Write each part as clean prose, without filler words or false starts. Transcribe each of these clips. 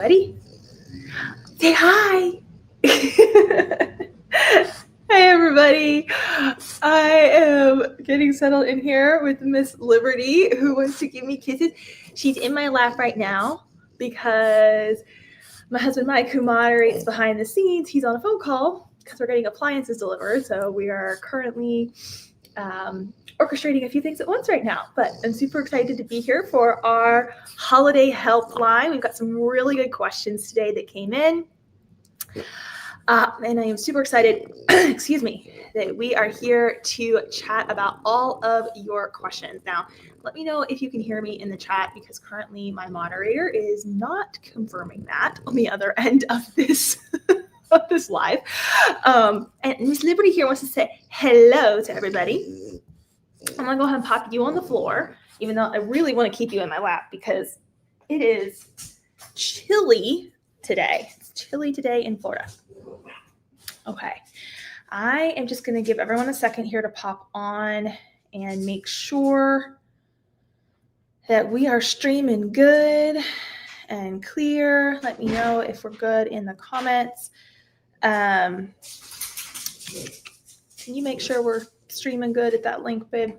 Buddy, say hi. Hey everybody. I am getting settled in here with Miss Liberty, who wants to give me kisses. She's in my lap right now because my husband Mike, who moderates behind the scenes, he's on a phone call because we're getting appliances delivered. So we are currently orchestrating a few things at once right now, but I'm super excited to be here for our holiday helpline. We've got some really good questions today that came in. And I am super excited, excuse me, that we are here to chat about all of your questions. Now, let me know if you can hear me in the chat because currently my moderator is not confirming that on the other end of this of this live. And Miss Liberty here wants to say hello to everybody. I'm gonna go ahead and pop you on the floor, even though I really want to keep you in my lap because it is chilly today. It's chilly today in Florida. Okay, I am just gonna give everyone a second here to pop on and make sure that we are streaming good and clear. Let me know if we're good in the comments. Can you make sure we're streaming good at that link, babe?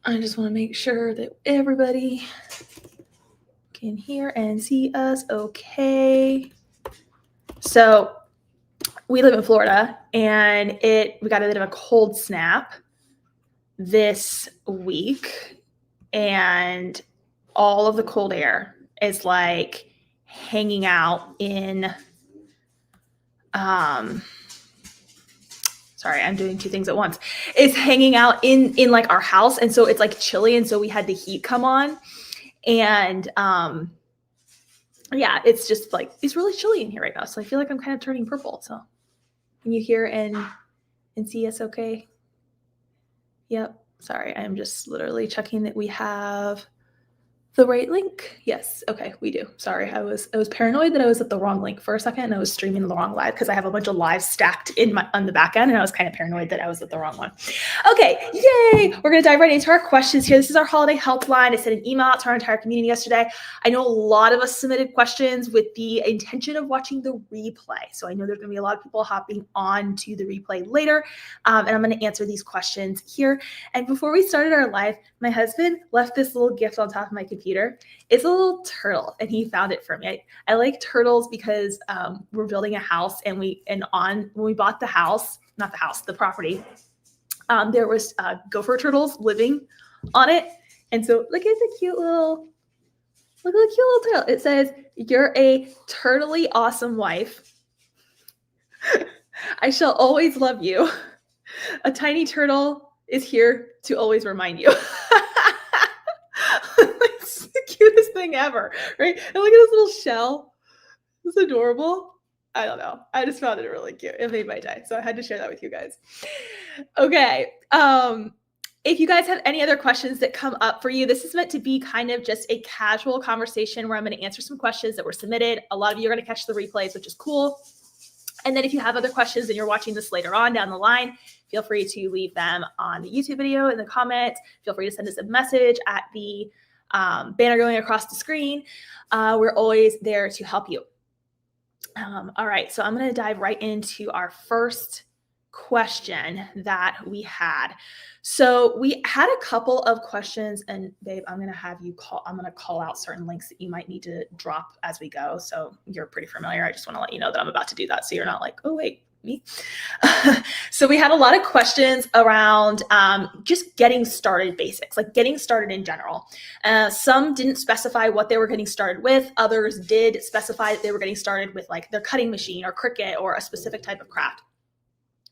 I just want to make sure that everybody can hear and see us okay. So we live in Florida and we got a bit of a cold snap this week, and all of the cold air is like hanging out in sorry, I'm doing two things at once. It's hanging out in like our house, and so it's like chilly, and so we had the heat come on, and yeah, it's just like it's really chilly in here right now. So I feel like I'm kind of turning purple. So can you hear and see us okay? Yep. Sorry, I'm just literally checking that we have the right link. Yes. Okay, we do. Sorry, I was paranoid that I was at the wrong link for a second, and I was streaming the wrong live because I have a bunch of lives stacked on the back end, and I was kind of paranoid that I was at the wrong one. Okay, yay! We're gonna dive right into our questions here. This is our holiday helpline. I sent an email out to our entire community yesterday. I know a lot of us submitted questions with the intention of watching the replay, so I know there's gonna be a lot of people hopping on to the replay later, and I'm gonna answer these questions here. And before we started our live, my husband left this little gift on top of my computer. It's a little turtle, and he found it for me. I like turtles because we're building a house, and when we bought the house, not the house, the property, there was gopher turtles living on it, and so look at the cute little turtle. It says, "You're a turtly awesome wife. I shall always love you. A tiny turtle is here to always remind you." It's the cutest thing ever, right? And look at this little shell. It's adorable. I don't know. I just found it really cute. It made my day, so I had to share that with you guys. Okay. If you guys have any other questions that come up for you, this is meant to be kind of just a casual conversation where I'm going to answer some questions that were submitted. A lot of you are going to catch the replays, which is cool. And then if you have other questions and you're watching this later on down the line, feel free to leave them on the YouTube video in the comments. Feel free to send us a message at the banner going across the screen. We're always there to help you. All right, so I'm going to dive right into our first question that we had. So we had a couple of questions, and babe, I'm going to call out certain links that you might need to drop as we go. So you're pretty familiar. I just want to let you know that I'm about to do that, so you're not like, oh wait, me. So we had a lot of questions around just getting started basics, like getting started in general. Some didn't specify what they were getting started with. Others did specify that they were getting started with like their cutting machine or Cricut or a specific type of craft.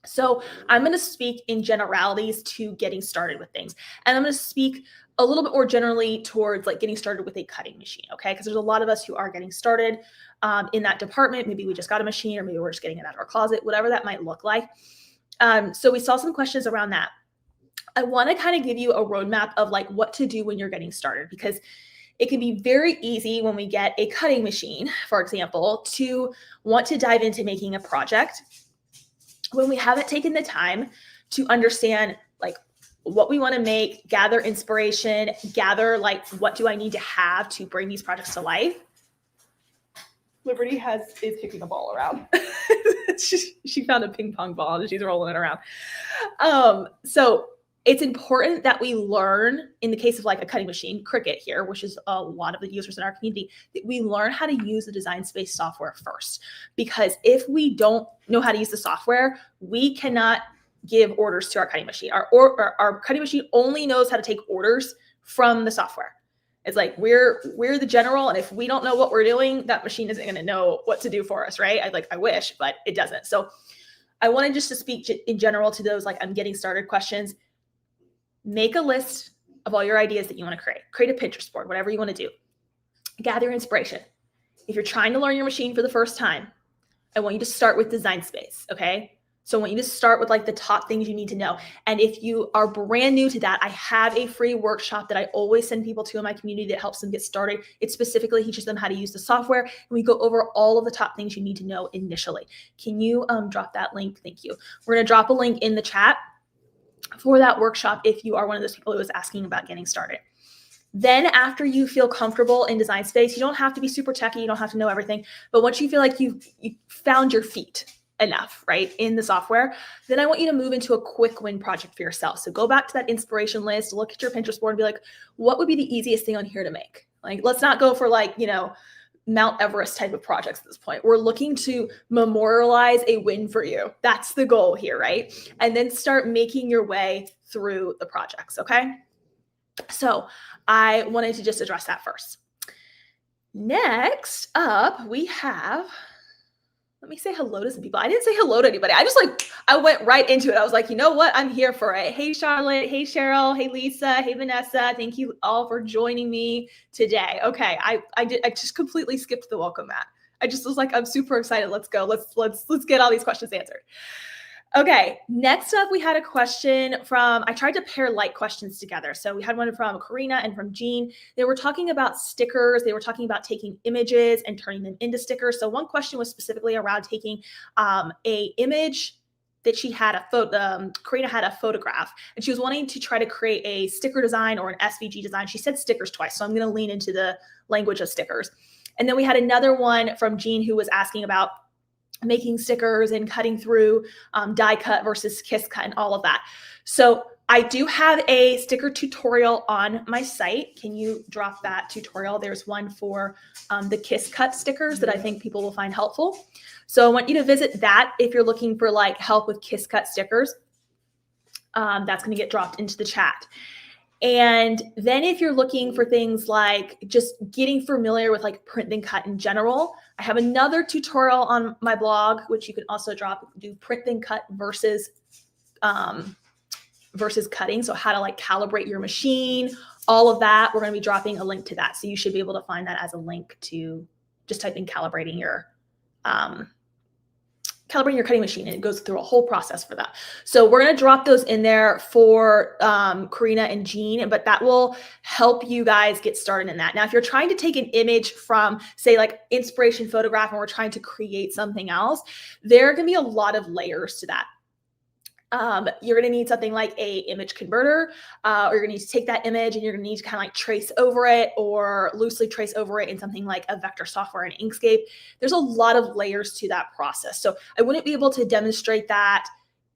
So I'm going to speak in generalities to getting started with things. And I'm going to speak a little bit more generally towards like getting started with a cutting machine, okay? Because there's a lot of us who are getting started in that department. Maybe we just got a machine, or maybe we're just getting it out of our closet, whatever that might look like. So we saw some questions around that. I want to kind of give you a roadmap of like what to do when you're getting started, because it can be very easy when we get a cutting machine, for example, to want to dive into making a project when we haven't taken the time to understand like what we want to make, gather inspiration, gather like what do I need to have to bring these projects to life. Liberty is kicking a ball around. she found a ping pong ball and she's rolling it around. So it's important that we learn, in the case of like a cutting machine, Cricut here, which is a lot of the users in our community, that we learn how to use the Design Space software first. Because if we don't know how to use the software, we cannot give orders to our cutting machine. Our cutting machine only knows how to take orders from the software. It's like we're the general, and if we don't know what we're doing, that machine isn't going to know what to do for us, right? I wish, but it doesn't. So I wanted just to speak in general to those like I'm getting started questions. Make a list of all your ideas that you want to create. Create a Pinterest board, whatever you want to do. Gather inspiration. If you're trying to learn your machine for the first time, I want you to start with Design Space, okay? So I want you to start with like the top things you need to know. And if you are brand new to that, I have a free workshop that I always send people to in my community that helps them get started. It specifically teaches them how to use the software. And we go over all of the top things you need to know initially. Can you drop that link? Thank you. We're going to drop a link in the chat for that workshop if you are one of those people who was asking about getting started. Then after you feel comfortable in Design Space, you don't have to be super techy, you don't have to know everything, but once you feel like you found your feet enough, right, in the software, then I want you to move into a quick win project for yourself. So go back to that inspiration list, look at your Pinterest board and be like, what would be the easiest thing on here to make? Like, let's not go for like, Mount Everest type of projects at this point. We're looking to memorialize a win for you. That's the goal here, right? And then start making your way through the projects, okay? So I wanted to just address that first. Next up, we have, let me say hello to some people. I didn't say hello to anybody. I went right into it. I was like, you know what? I'm here for it. Hey, Charlotte. Hey, Cheryl. Hey, Lisa. Hey, Vanessa. Thank you all for joining me today. Okay. I just completely skipped the welcome mat. I just was like, I'm super excited. Let's go. Let's get all these questions answered. Okay, next up, we had a question I tried to pair like questions together. So we had one from Karina and from Jean. They were talking about stickers. They were talking about taking images and turning them into stickers. So one question was specifically around taking a image that she had Karina had a photograph, and she was wanting to try to create a sticker design or an SVG design. She said stickers twice, so I'm going to lean into the language of stickers. And then we had another one from Jean who was asking about making stickers and cutting through die cut versus kiss cut and all of that. So I do have a sticker tutorial on my site. Can you drop that tutorial? There's one for the kiss cut stickers that I think people will find helpful. So I want you to visit that if you're looking for like help with kiss cut stickers. That's going to get dropped into the chat. And then if you're looking for things like just getting familiar with like print then cut in general, I have another tutorial on my blog, which you can also do print then cut versus cutting. So how to like calibrate your machine, all of that. We're going to be dropping a link to that. So you should be able to find that as a link to just type in calibrating your cutting machine, and it goes through a whole process for that. So we're going to drop those in there for Karina and Jean, but that will help you guys get started in that. Now, if you're trying to take an image from, say, like inspiration photograph, and we're trying to create something else, there are going to be a lot of layers to that. You're going to need something like a image converter, or you're going to need to take that image and you're going to need to kind of like trace over it or loosely trace over it in something like a vector software and Inkscape. There's a lot of layers to that process. So I wouldn't be able to demonstrate that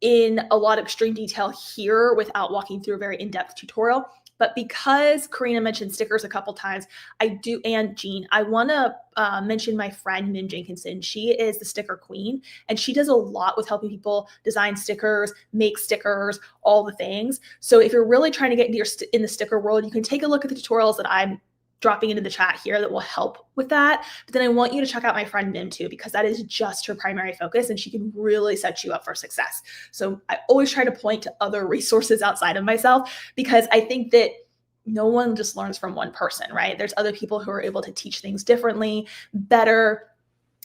in a lot of extreme detail here without walking through a very in-depth tutorial. But because Karina mentioned stickers a couple times, and Jean, I want to mention my friend, Min Jenkinson. She is the sticker queen, and she does a lot with helping people design stickers, make stickers, all the things. So if you're really trying to get into in the sticker world, you can take a look at the tutorials that I'm dropping into the chat here that will help with that. But then I want you to check out my friend Min too, because that is just her primary focus and she can really set you up for success. So I always try to point to other resources outside of myself, because I think that no one just learns from one person, right? There's other people who are able to teach things differently, better,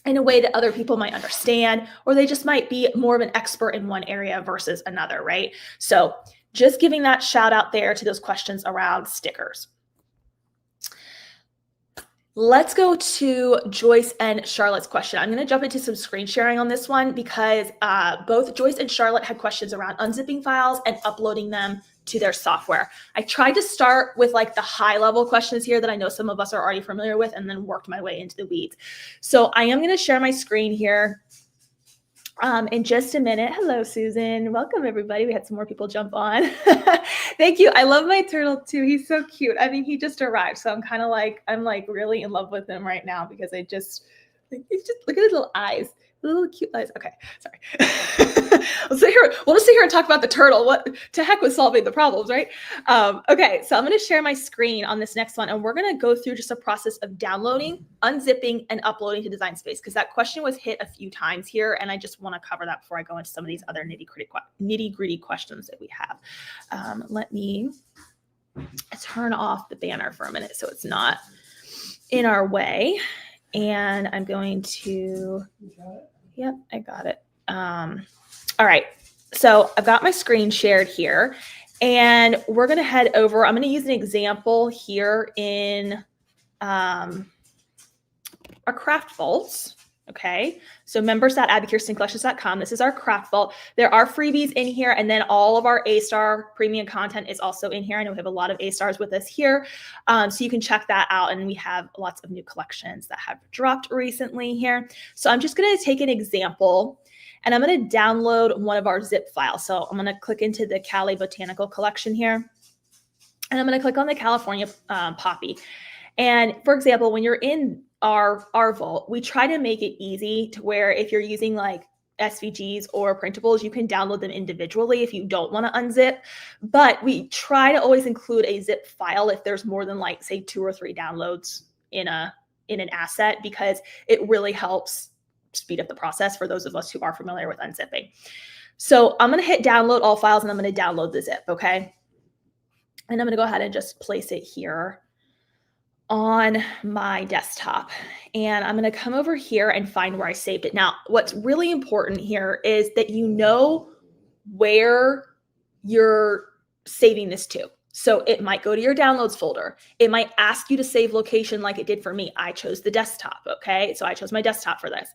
in a way that other people might understand, or they just might be more of an expert in one area versus another, right? So just giving that shout out there to those questions around stickers. Let's go to Joyce and Charlotte's question. I'm going to jump into some screen sharing on this one because both Joyce and Charlotte had questions around unzipping files and uploading them to their software. I tried to start with like the high level questions here that I know some of us are already familiar with and then worked my way into the weeds. So I am going to share my screen here in just a minute. Hello, Susan. Welcome, everybody. We had some more people jump on. Thank you. I love my turtle too. He's so cute. I mean, he just arrived, so I'm like really in love with him right now because he's just look at his little eyes. Little cute eyes. Okay, sorry. We'll just sit here and talk about the turtle. What to heck with solving the problems, right? Okay, so I'm going to share my screen on this next one, and we're going to go through just a process of downloading, unzipping, and uploading to Design Space because that question was hit a few times here, and I just want to cover that before I go into some of these other nitty-gritty questions that we have. Let me turn off the banner for a minute so it's not in our way, and I'm going to. Yep, I got it. All right, so I've got my screen shared here, and we're going to head over. I'm going to use an example here in our craft vaults. Okay, so members.abbykirstencollections.com. This is our craft vault. There are freebies in here, and then all of our A-star premium content is also in here. I know we have a lot of A-stars with us here, so you can check that out. And we have lots of new collections that have dropped recently here. So I'm just going to take an example, and I'm going to download one of our zip files. So I'm going to click into the Cali Botanical Collection here, and I'm going to click on the California Poppy. And for example, when you're in our vault, we try to make it easy to where if you're using like SVGs or printables, you can download them individually if you don't want to unzip. But we try to always include a zip file if there's more than like say 2 or 3 downloads in an asset, because it really helps speed up the process for those of us who are familiar with unzipping. So I'm going to hit download all files, and I'm going to download the zip. Okay. And I'm going to go ahead and just place it here on my desktop, and I'm going to come over here and find where I saved it. Now, what's really important here is that you know where you're saving this to. So it might go to your downloads folder. It might ask you to save location like it did for me. I chose the desktop. Okay. So I chose my desktop for this.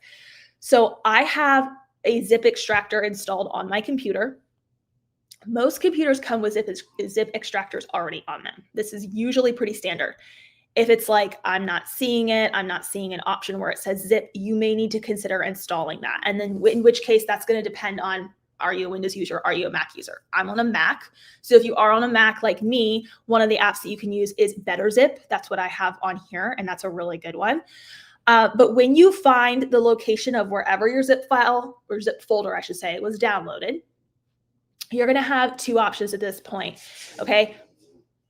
So I have a zip extractor installed on my computer. Most computers come with zip extractors already on them. This is usually pretty standard. If it's like, I'm not seeing an option where it says zip, you may need to consider installing that. And then in which case that's going to depend on, are you a Windows user? Are you a Mac user? I'm on a Mac. So if you are on a Mac like me, one of the apps that you can use is BetterZip. That's what I have on here, and that's a really good one. But when you find the location of wherever your zip file or zip folder, I should say, was downloaded, you're going to have 2 options at this point. Okay.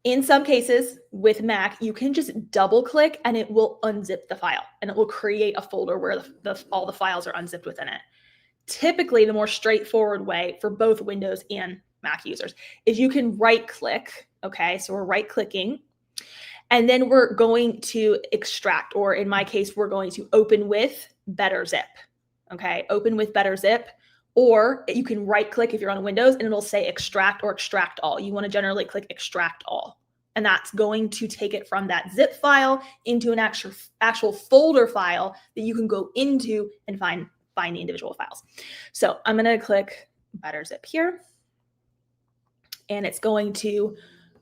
In some cases with Mac, you can just double click and it will unzip the file, and it will create a folder where all the files are unzipped within it. Typically, the more straightforward way for both Windows and Mac users is you can right click. Okay, so we're right clicking, and then we're going to extract, or in my case, we're going to open with BetterZip. Okay, open with BetterZip. Or you can right click if you're on Windows and it'll say extract or extract all. You want to generally click extract all. And that's going to take it from that zip file into an actual folder file that you can go into and find the individual files. So I'm going to click BetterZip here, and it's going to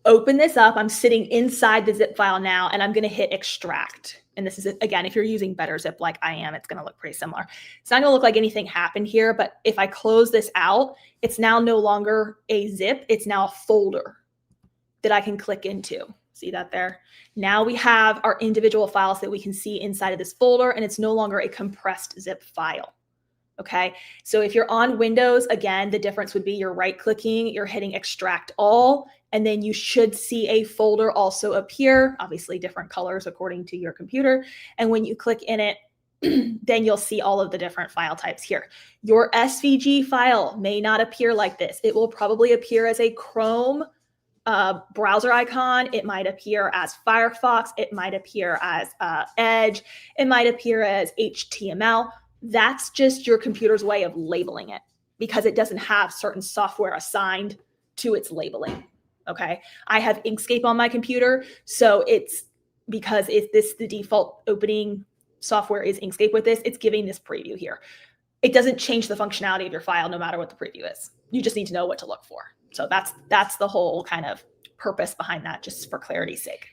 open this up. I'm sitting inside the zip file now, and I'm going to hit extract. And this is, again, if you're using BetterZip like I am, it's going to look pretty similar. It's not going to look like anything happened here, but if I close this out, it's now no longer a zip. It's now a folder that I can click into. See that there? Now we have our individual files that we can see inside of this folder, and it's no longer a compressed zip file. Okay, so if you're on Windows, again, the difference would be you're right-clicking, you're hitting extract all, and then you should see a folder also appear, obviously different colors according to your computer. And when you click in it, then you'll see all of the different file types here. Your SVG file may not appear like this. It will probably appear as a Chrome browser icon. It might appear as Firefox. It might appear as Edge. It might appear as HTML. That's just your computer's way of labeling it because it doesn't have certain software assigned to its labeling. Okay. I have Inkscape on my computer, so it's because if the default opening software is Inkscape with this, it's giving this preview here. It doesn't change the functionality of your file no matter what the preview is. You just need to know what to look for. So that's the whole kind of purpose behind that, just for clarity's sake.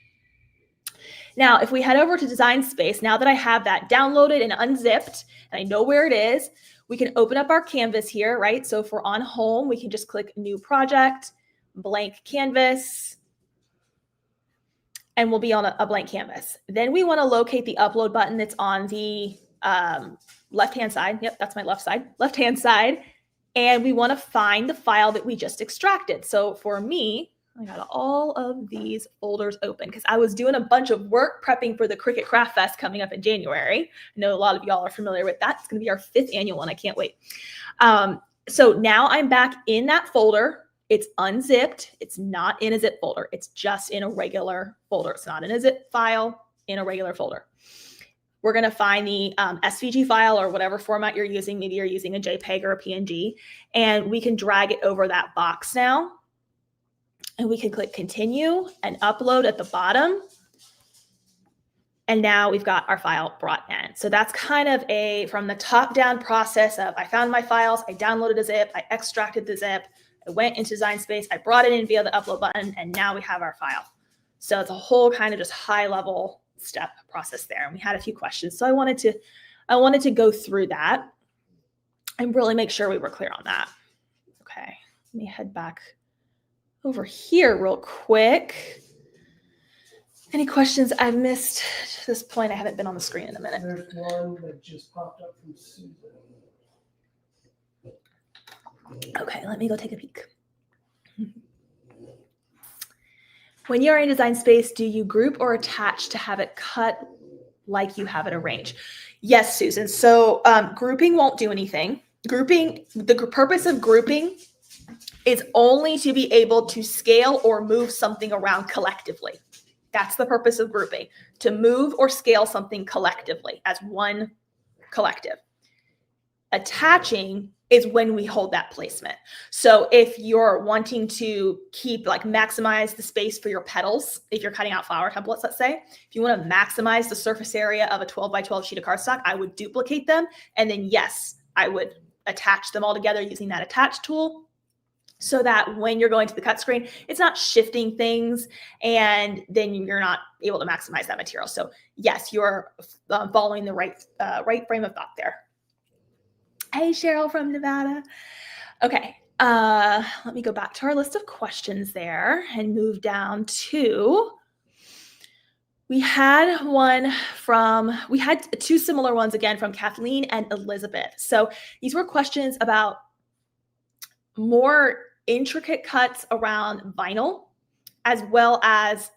Now, if we head over to Design Space, now that I have that downloaded and unzipped, and I know where it is, we can open up our canvas here, right? So if we're on Home, we can just click New Project, Blank Canvas, and we'll be on a blank canvas. Then we want to locate the Upload button that's on the left-hand side. Yep, that's my left-hand side. And we want to find the file that we just extracted. So for me, I got all of these folders open because I was doing a bunch of work prepping for the Cricut Craft Fest coming up in January. I know a lot of y'all are familiar with that. It's going to be our 5th annual one. I can't wait. So now I'm back in that folder. It's unzipped. It's not in a zip folder. It's just in a regular folder. It's not in a zip file, in a regular folder. We're going to find the SVG file or whatever format you're using. Maybe you're using a JPEG or a PNG, and we can drag it over that box now. And we can click Continue and Upload at the bottom. And now we've got our file brought in. So that's kind of from the top down process of I found my files, I downloaded a zip, I extracted the zip, I went into Design Space, I brought it in via the Upload button, and now we have our file. So it's a whole kind of just high level step process there. And we had a few questions. So I wanted to go through that and really make sure we were clear on that. Okay, let me head back over here real quick. Any questions I've missed to this point? I haven't been on the screen in a minute. There's one that just popped up from Susan. Okay, let me go take a peek. When you're in Design Space, do you group or attach to have it cut like you have it arranged? Yes, Susan. So grouping won't do anything. Grouping, the purpose of grouping is only to be able to scale or move something around collectively. That's the purpose of grouping, to move or scale something collectively as one collective. Attaching is when we hold that placement. So if you're wanting to keep maximize the space for your petals, if you're cutting out flower templates, let's say, if you want to maximize the surface area of a 12 by 12 sheet of cardstock, I would duplicate them. And then yes, I would attach them all together using that attach tool, so that when you're going to the cut screen, it's not shifting things and then you're not able to maximize that material. So yes, you're following the right frame of thought there. Hey, Cheryl from Nevada. Okay, let me go back to our list of questions there and move down to, we had two similar ones again from Kathleen and Elizabeth. So these were questions about more intricate cuts around vinyl, as well as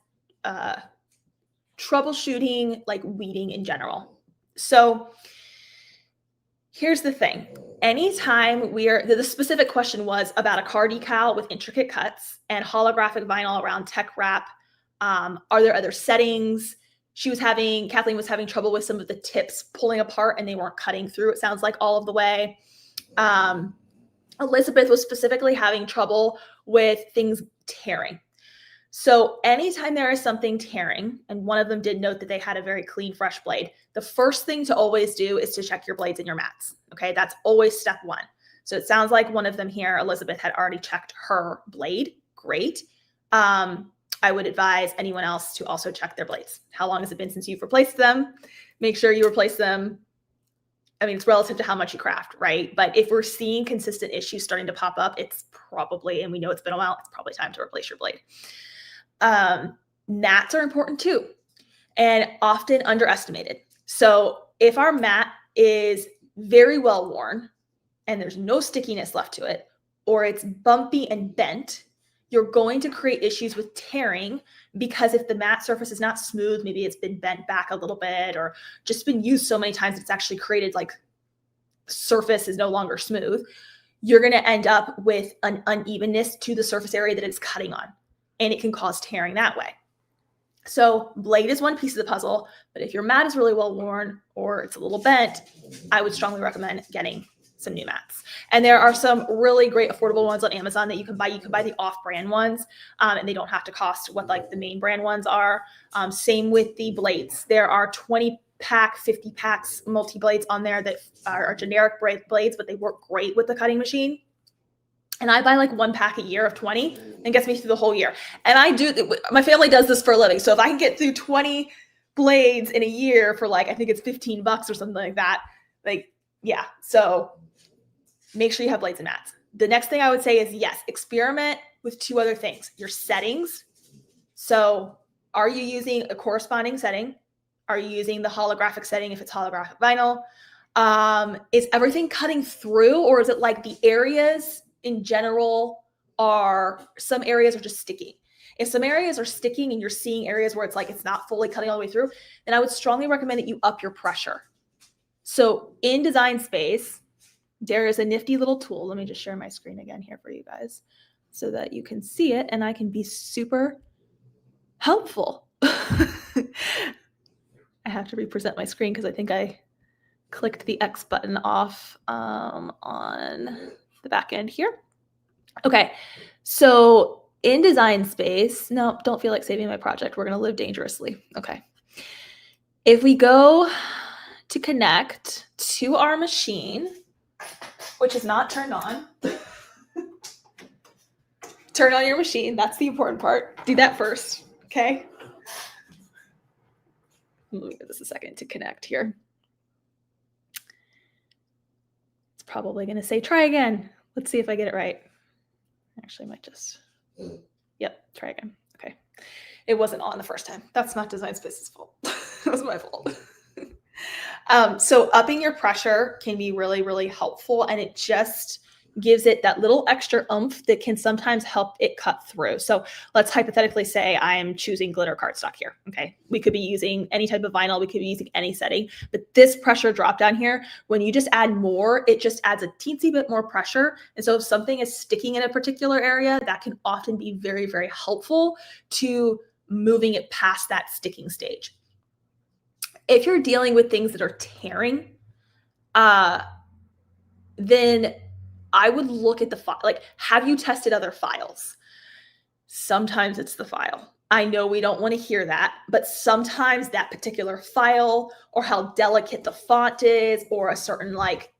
troubleshooting weeding in general. So here's the thing. Anytime the specific question was about a car decal with intricate cuts and holographic vinyl around tech wrap. Are there other settings? Kathleen was having trouble with some of the tips pulling apart and they weren't cutting through, it sounds like, all of the way. Elizabeth was specifically having trouble with things tearing. So anytime there is something tearing, and one of them did note that they had a very clean, fresh blade, the first thing to always do is to check your blades and your mats. Okay, that's always step one. So it sounds like one of them here, Elizabeth, had already checked her blade. Great. I would advise anyone else to also check their blades. How long has it been since you've replaced them? Make sure you replace them. I mean, it's relative to how much you craft, right? But if we're seeing consistent issues starting to pop up, it's probably, and we know it's been a while, it's probably time to replace your blade. Mats are important too, and often underestimated. So if our mat is very well worn and there's no stickiness left to it, or it's bumpy and bent, you're going to create issues with tearing, because if the mat surface is not smooth, maybe it's been bent back a little bit or just been used so many times it's actually created surface is no longer smooth, you're going to end up with an unevenness to the surface area that it's cutting on, and it can cause tearing that way. So blade is one piece of the puzzle, but if your mat is really well worn or it's a little bent, I would strongly recommend getting some new mats. And there are some really great affordable ones on Amazon that you can buy. You can buy the off-brand ones, and they don't have to cost what like the main brand ones are. Same with the blades. There are 20-pack, 50-packs multi-blades on there that are generic blades, but they work great with the cutting machine. And I buy like 1 pack a year of 20 and gets me through the whole year. And I do, my family does this for a living. So if I can get through 20 blades in a year for like, I think it's $15 or something like that. Like, yeah. So make sure you have blades and mats. The next thing I would say is yes, experiment with 2 other things. Your settings. So are you using a corresponding setting? Are you using the holographic setting if it's holographic vinyl? Is everything cutting through, or is it like the areas in general some areas are just sticking? If some areas are sticking and you're seeing areas where it's like it's not fully cutting all the way through, then I would strongly recommend that you up your pressure. So in Design Space, there is a nifty little tool. Let me just share my screen again here for you guys so that you can see it and I can be super helpful. I have to represent my screen because I think I clicked the X button off on the back end here. Okay, so in Design Space, no, don't feel like saving my project. We're going to live dangerously. Okay. If we go to connect to our machine, which is not turned on, turn on your machine. That's the important part. Do that first. Okay. Let me give this a second to connect here. It's probably going to say try again. Let's see if I get it right. Actually, I might just, yep, try again. Okay. It wasn't on the first time. That's not Design Space's fault. It was my fault. So upping your pressure can be really, really helpful. And it just gives it that little extra oomph that can sometimes help it cut through. So let's hypothetically say I am choosing glitter cardstock here. Okay. We could be using any type of vinyl. We could be using any setting, but this pressure drop down here, when you just add more, it just adds a teensy bit more pressure. And so if something is sticking in a particular area, that can often be very, very helpful to moving it past that sticking stage. If you're dealing with things that are tearing, then I would look at the file. Like, have you tested other files? Sometimes it's the file. I know we don't want to hear that, but sometimes that particular file or how delicate the font is or a certain like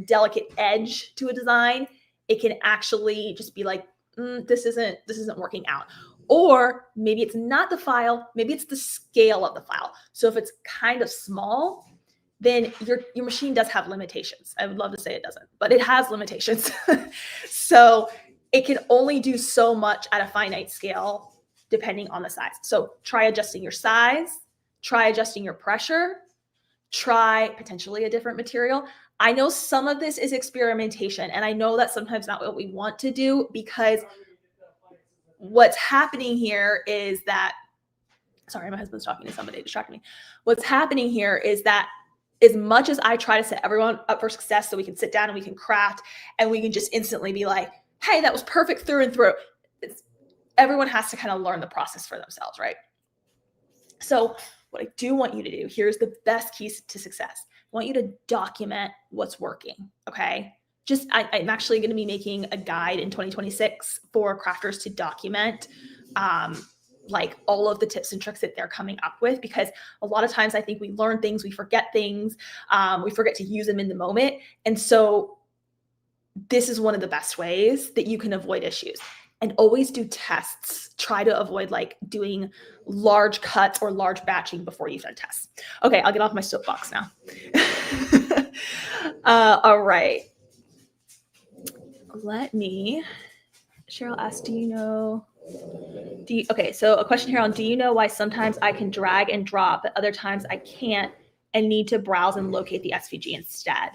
delicate edge to a design, it can actually just be like, this isn't working out. Or maybe it's not the file, maybe it's the scale of the file. So if it's kind of small, then your machine does have limitations. I would love to say it doesn't, but it has limitations. So it can only do so much at a finite scale depending on the size. So try adjusting your size, try adjusting your pressure, try potentially a different material. I know some of this is experimentation, and I know that's sometimes not what we want to do, because what's happening here is that, sorry, my husband's talking to somebody, distracting me. What's happening here is that as much as I try to set everyone up for success so we can sit down and we can craft and we can just instantly be like, hey, that was perfect through and through. Everyone has to kind of learn the process for themselves, right? So what I do want you to do, here's the best keys to success. I want you to document what's working, okay? I'm actually going to be making a guide in 2026 for crafters to document like all of the tips and tricks that they're coming up with, because a lot of times I think we learn things, we forget things, we forget to use them in the moment. And so this is one of the best ways that you can avoid issues. And always do tests. Try to avoid like doing large cuts or large batching before you've done tests. Okay, I'll get off my soapbox now. All right. Cheryl asked, okay, so a question here on, do you know why sometimes I can drag and drop, but other times I can't and need to browse and locate the SVG instead?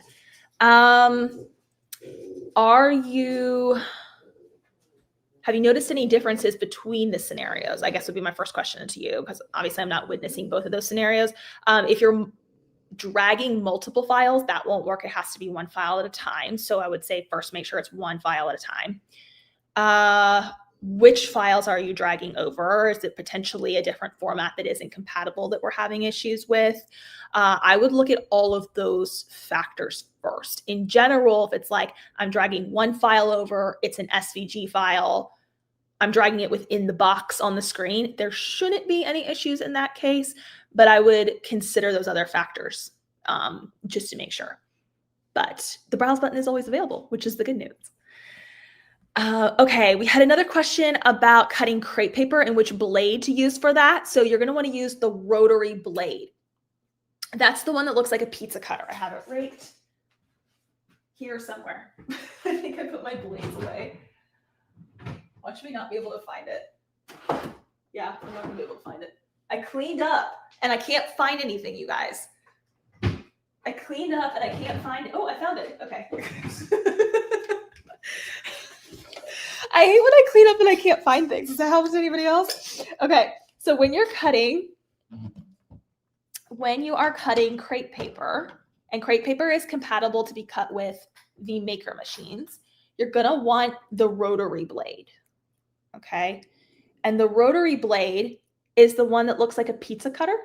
Have you noticed any differences between the scenarios? I guess would be my first question to you, because obviously I'm not witnessing both of those scenarios. If you're dragging multiple files, that won't work. It has to be one file at a time. So I would say first make sure it's one file at a time. which files are you dragging over? Is it potentially a different format that isn't compatible that we're having issues with? I would look at all of those factors first. In general, if it's like I'm dragging one file over, it's an SVG file, I'm dragging it within the box on the screen, there shouldn't be any issues in that case, but I would consider those other factors just to make sure. But the browse button is always available, which is the good news. Okay, we had another question about cutting crepe paper and which blade to use for that. So you're going to want to use the rotary blade. That's the one that looks like a pizza cutter. I have it right here somewhere. I think I put my blades away. Watch me not be able to find it. Yeah, I'm not going to be able to find it. I cleaned up and I can't find anything, you guys. I cleaned up and I can't find it. Oh, I found it. Okay. I hate when I clean up and I can't find things. Does that help anybody else? Okay, so when you are cutting crepe paper, and crepe paper is compatible to be cut with the maker machines, you're gonna want the rotary blade, okay? And the rotary blade is the one that looks like a pizza cutter.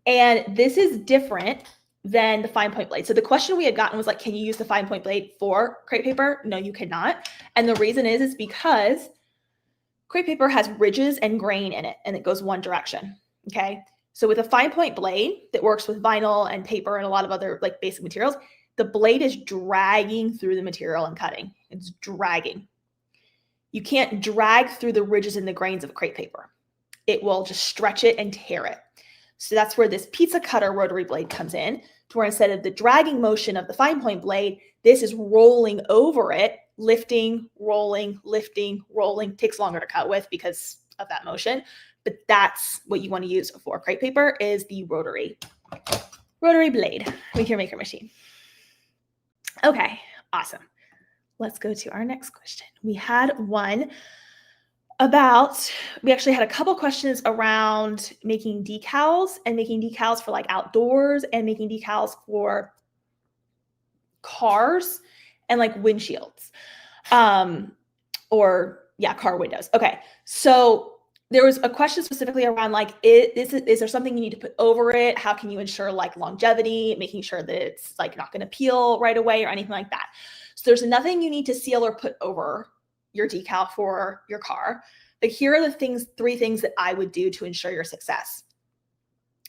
And this is different than the fine point blade. So the question we had gotten was like, can you use the fine point blade for crepe paper? No, you cannot. And the reason is because crepe paper has ridges and grain in it, and it goes one direction, okay? So with a fine point blade that works with vinyl and paper and a lot of other like basic materials, the blade is dragging through the material and cutting. It's dragging. You can't drag through the ridges and the grains of crepe paper. It will just stretch it and tear it. So that's where this pizza cutter rotary blade comes in, to where instead of the dragging motion of the fine point blade, this is rolling over it, lifting, rolling, takes longer to cut with because of that motion. But that's what you want to use for crepe paper, is the rotary blade with your maker machine. Okay, awesome. Let's go to our next question. We had one about, we actually had a couple questions around making decals, and making decals for like outdoors, and making decals for cars and like windshields, or yeah, car windows. Okay, so there was a question specifically around like, is there something you need to put over it? How can you ensure like longevity, making sure that it's like not going to peel right away or anything like that? So there's nothing you need to seal or put over your decal for your car. But here are the three things that I would do to ensure your success.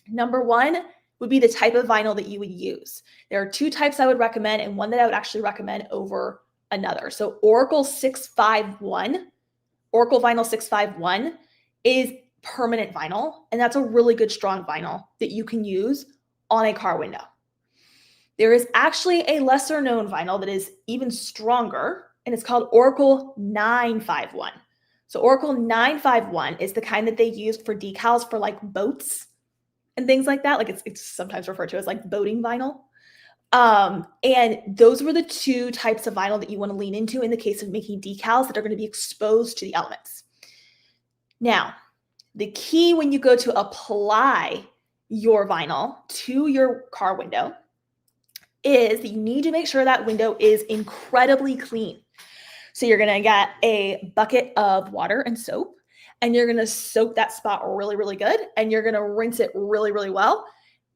Number one would be the type of vinyl that you would use. There are two types I would recommend, and one that I would actually recommend over another. So Oracle Vinyl 651 is permanent vinyl, and that's a really good strong vinyl that you can use on a car window. There is actually a lesser known vinyl that is even stronger, and it's called Oracle 951. So Oracle 951 is the kind that they use for decals for like boats and things like that. Like it's sometimes referred to as like boating vinyl. And those were the two types of vinyl that you want to lean into in the case of making decals that are going to be exposed to the elements. Now, the key when you go to apply your vinyl to your car window is that you need to make sure that window is incredibly clean. So you're going to get a bucket of water and soap, and you're going to soak that spot really, really good. And you're going to rinse it really, really well.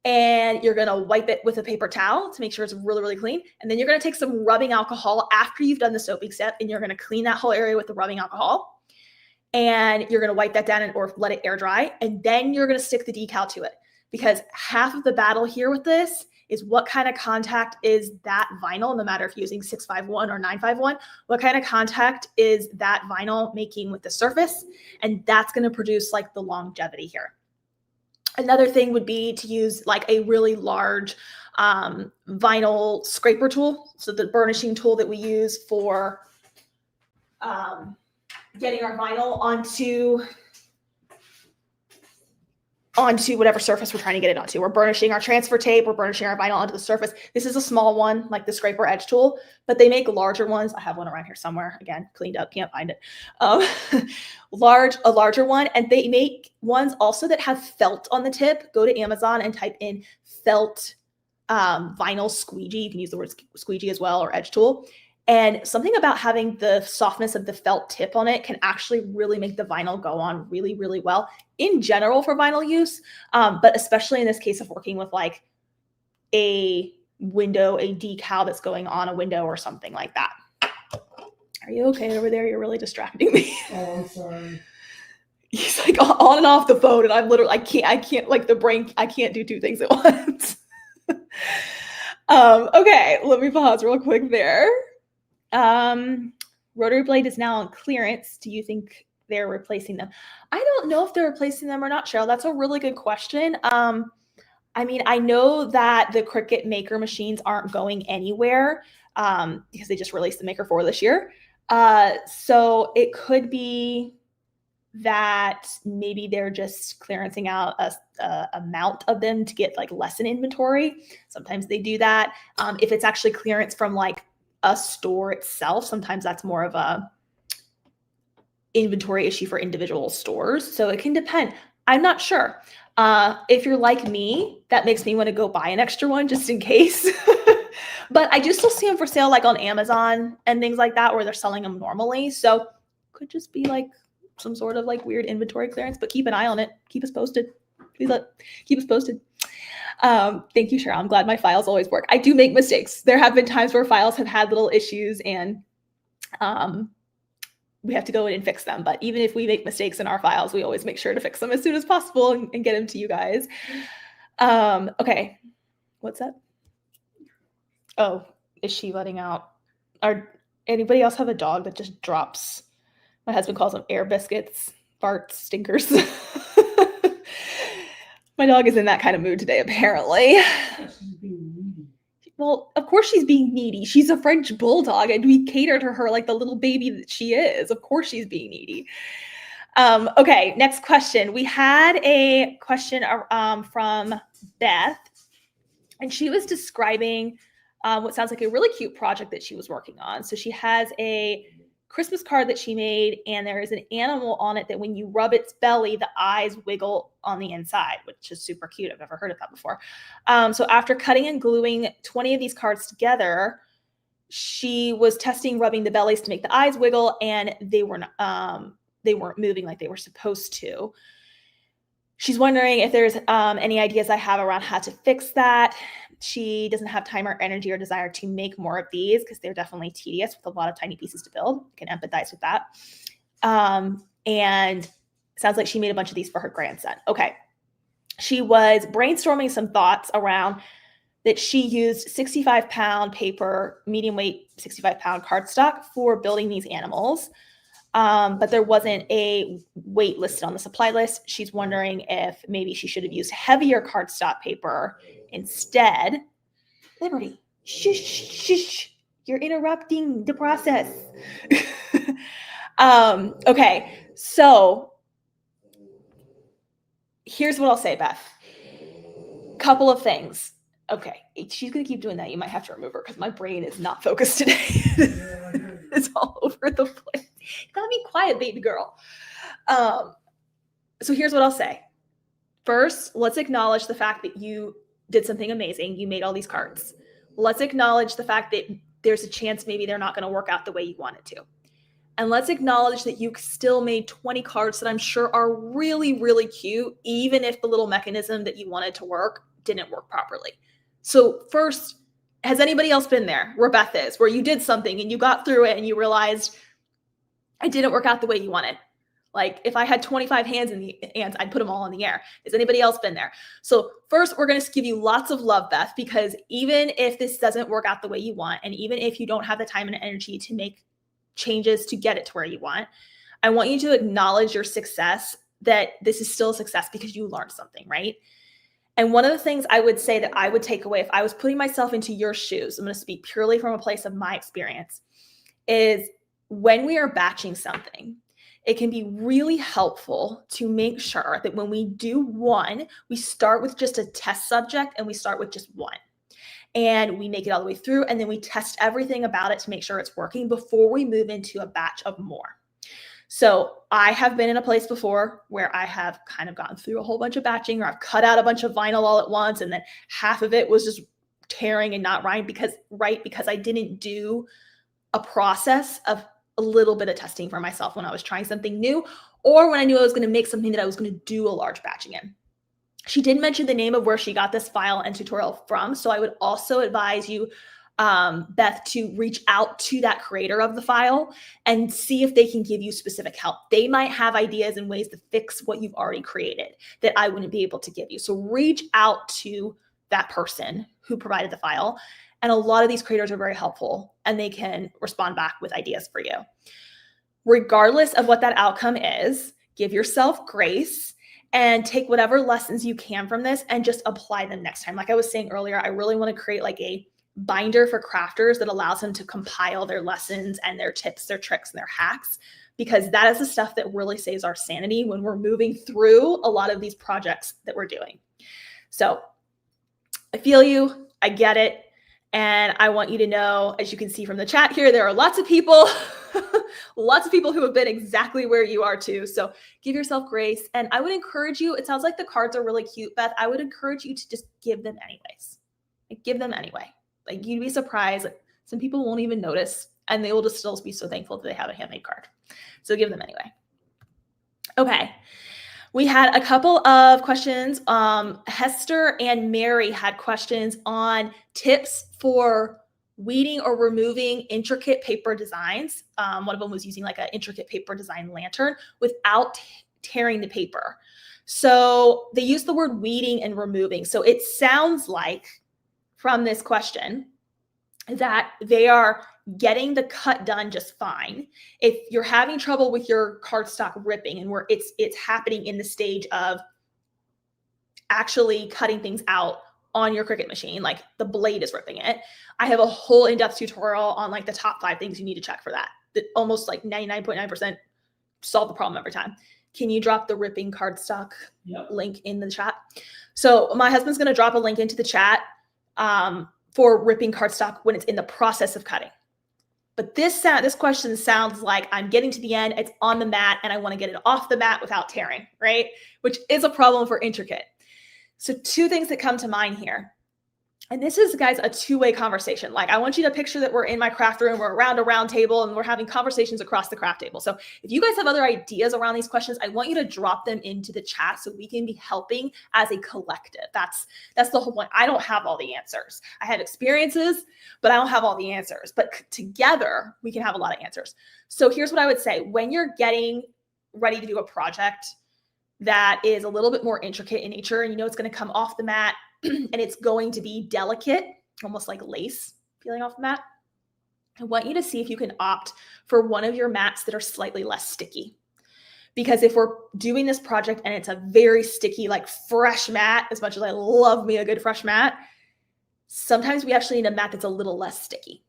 And you're going to wipe it with a paper towel to make sure it's really, really clean. And then you're going to take some rubbing alcohol after you've done the soaping step, and you're going to clean that whole area with the rubbing alcohol. And you're going to wipe that down or let it air dry. And then you're going to stick the decal to it, because half of the battle here with this is what kind of contact is that vinyl, no matter if you're using 651 or 951, what kind of contact is that vinyl making with the surface? And that's going to produce like the longevity here. Another thing would be to use like a really large vinyl scraper tool. So the burnishing tool that we use for getting our vinyl onto whatever surface we're trying to get it onto. We're burnishing our transfer tape, we're burnishing our vinyl onto the surface. This is a small one, like the scraper edge tool, but they make larger ones. I have one around here somewhere. Again, cleaned up, can't find it. A larger one, and they make ones also that have felt on the tip. Go to Amazon and type in felt vinyl squeegee. You can use the word squeegee as well, or edge tool. And something about having the softness of the felt tip on it can actually really make the vinyl go on really, really well in general for vinyl use. But especially in this case of working with like a window, a decal that's going on a window or something like that. Are you okay over there? You're really distracting me. Oh, I'm sorry. He's like on and off the phone, and I'm literally, I can't like the brain, I can't do two things at once. Okay, let me pause real quick there. Rotary blade is now on clearance. Do you think they're replacing them? I don't know if they're replacing them or not, Cheryl. That's a really good question. I mean, I know that the Cricut Maker machines aren't going anywhere because they just released the Maker 4 this year. So it could be that maybe they're just clearancing out a amount of them to get like less in inventory. Sometimes they do that. If it's actually clearance from like a store itself, sometimes that's more of a inventory issue for individual stores. So it can depend. I'm not sure. If you're like me, that makes me want to go buy an extra one just in case. But I do still see them for sale like on Amazon and things like that where they're selling them normally. So could just be like some sort of like weird inventory clearance, but keep an eye on it. Keep us posted. Please keep us posted. Thank you, Cheryl. I'm glad my files always work. I do make mistakes. There have been times where files have had little issues and we have to go in and fix them. But even if we make mistakes in our files, we always make sure to fix them as soon as possible and get them to you guys. Okay. What's that? Oh, is she letting out? Anybody else have a dog that just drops? My husband calls them air biscuits, farts, stinkers. My dog is in that kind of mood today, apparently. Well, of course she's being needy. She's a French bulldog, and we cater to her like the little baby that she is. Of course she's being needy. Okay, next question. We had a question from Beth, and she was describing what sounds like a really cute project that she was working on. So she has a Christmas card that she made, and there is an animal on it that when you rub its belly, the eyes wiggle on the inside, which is super cute. I've never heard of that before. So after cutting and gluing 20 of these cards together, she was testing rubbing the bellies to make the eyes wiggle, and they weren't moving like they were supposed to. She's wondering if there's any ideas I have around how to fix that. She doesn't have time or energy or desire to make more of these because they're definitely tedious with a lot of tiny pieces to build. I can empathize with that. And sounds like she made a bunch of these for her grandson. Okay. She was brainstorming some thoughts around that she used 65-pound paper, medium weight 65-pound cardstock for building these animals. But there wasn't a weight listed on the supply list. She's wondering if maybe she should have used heavier cardstock paper instead. Liberty, shush, you're interrupting the process. Okay, so here's what I'll say, Beth. Couple of things. Okay, she's gonna keep doing that. You might have to remove her because my brain is not focused today. It's all over the place. You gotta be quiet, baby girl. So here's what I'll say. First, let's acknowledge the fact that you did something amazing. You made all these cards. Let's acknowledge the fact that there's a chance maybe they're not going to work out the way you want it to. And let's acknowledge that you still made 20 cards that I'm sure are really, really cute, even if the little mechanism that you wanted to work didn't work properly. So first, has anybody else been there where Beth is, where you did something and you got through it and you realized it didn't work out the way you wanted? Like if I had 25 hands in the ants, I'd put them all in the air. Has anybody else been there? So first, we're going to give you lots of love, Beth, because even if this doesn't work out the way you want, and even if you don't have the time and energy to make changes to get it to where you want, I want you to acknowledge your success, that this is still a success because you learned something, right? And one of the things I would say that I would take away if I was putting myself into your shoes, I'm going to speak purely from a place of my experience, is when we are batching something, it can be really helpful to make sure that when we do one, we start with just a test subject and we start with just one. And we make it all the way through, and then we test everything about it to make sure it's working before we move into a batch of more. So I have been in a place before where I have kind of gotten through a whole bunch of batching, or I've cut out a bunch of vinyl all at once, and then half of it was just tearing and not right because I didn't do a process of a little bit of testing for myself when I was trying something new, or when I knew I was going to make something that I was going to do a large batching in. She did mention the name of where she got this file and tutorial from. So I would also advise you, Beth, to reach out to that creator of the file and see if they can give you specific help. They might have ideas and ways to fix what you've already created that I wouldn't be able to give you. So reach out to that person who provided the file. And a lot of these creators are very helpful and they can respond back with ideas for you. Regardless of what that outcome is, give yourself grace and take whatever lessons you can from this and just apply them next time. Like I was saying earlier, I really want to create like a binder for crafters that allows them to compile their lessons and their tips, their tricks, and their hacks, because that is the stuff that really saves our sanity when we're moving through a lot of these projects that we're doing. So I feel you, I get it. And I want you to know, as you can see from the chat here, there are lots of people, lots of people who have been exactly where you are too. So give yourself grace. And I would encourage you, it sounds like the cards are really cute, Beth. I would encourage you to just give them anyways. Like, give them anyway. Like, you'd be surprised. Like, some people won't even notice and they will just still be so thankful that they have a handmade card. So give them anyway. Okay. We had a couple of questions. Hester and Mary had questions on tips for weeding or removing intricate paper designs. One of them was using like an intricate paper design lantern without tearing the paper. So they used the word weeding and removing. So it sounds like from this question that they are getting the cut done just fine. If you're having trouble with your cardstock ripping and where it's happening in the stage of actually cutting things out on your Cricut machine, like the blade is ripping it, I have a whole in-depth tutorial on like the top 5 things you need to check for that. That almost like 99.9% solve the problem every time. Can you drop the ripping cardstock link in the chat? So my husband's going to drop a link into the chat for ripping cardstock when it's in the process of cutting. But this question sounds like I'm getting to the end, it's on the mat, and I want to get it off the mat without tearing, right? Which is a problem for intricate. So 2 things that come to mind here. And this is, guys, a two-way conversation. Like, I want you to picture that we're in my craft room, we're around a round table, and we're having conversations across the craft table. So if you guys have other ideas around these questions, I want you to drop them into the chat so we can be helping as a collective. That's the whole point. I don't have all the answers. I have experiences, but I don't have all the answers. But together, we can have a lot of answers. So here's what I would say. When you're getting ready to do a project that is a little bit more intricate in nature, and you know it's going to come off the mat, and it's going to be delicate, almost like lace peeling off the mat, I want you to see if you can opt for one of your mats that are slightly less sticky. Because if we're doing this project and it's a very sticky, like fresh mat, as much as I love me a good fresh mat, sometimes we actually need a mat that's a little less sticky.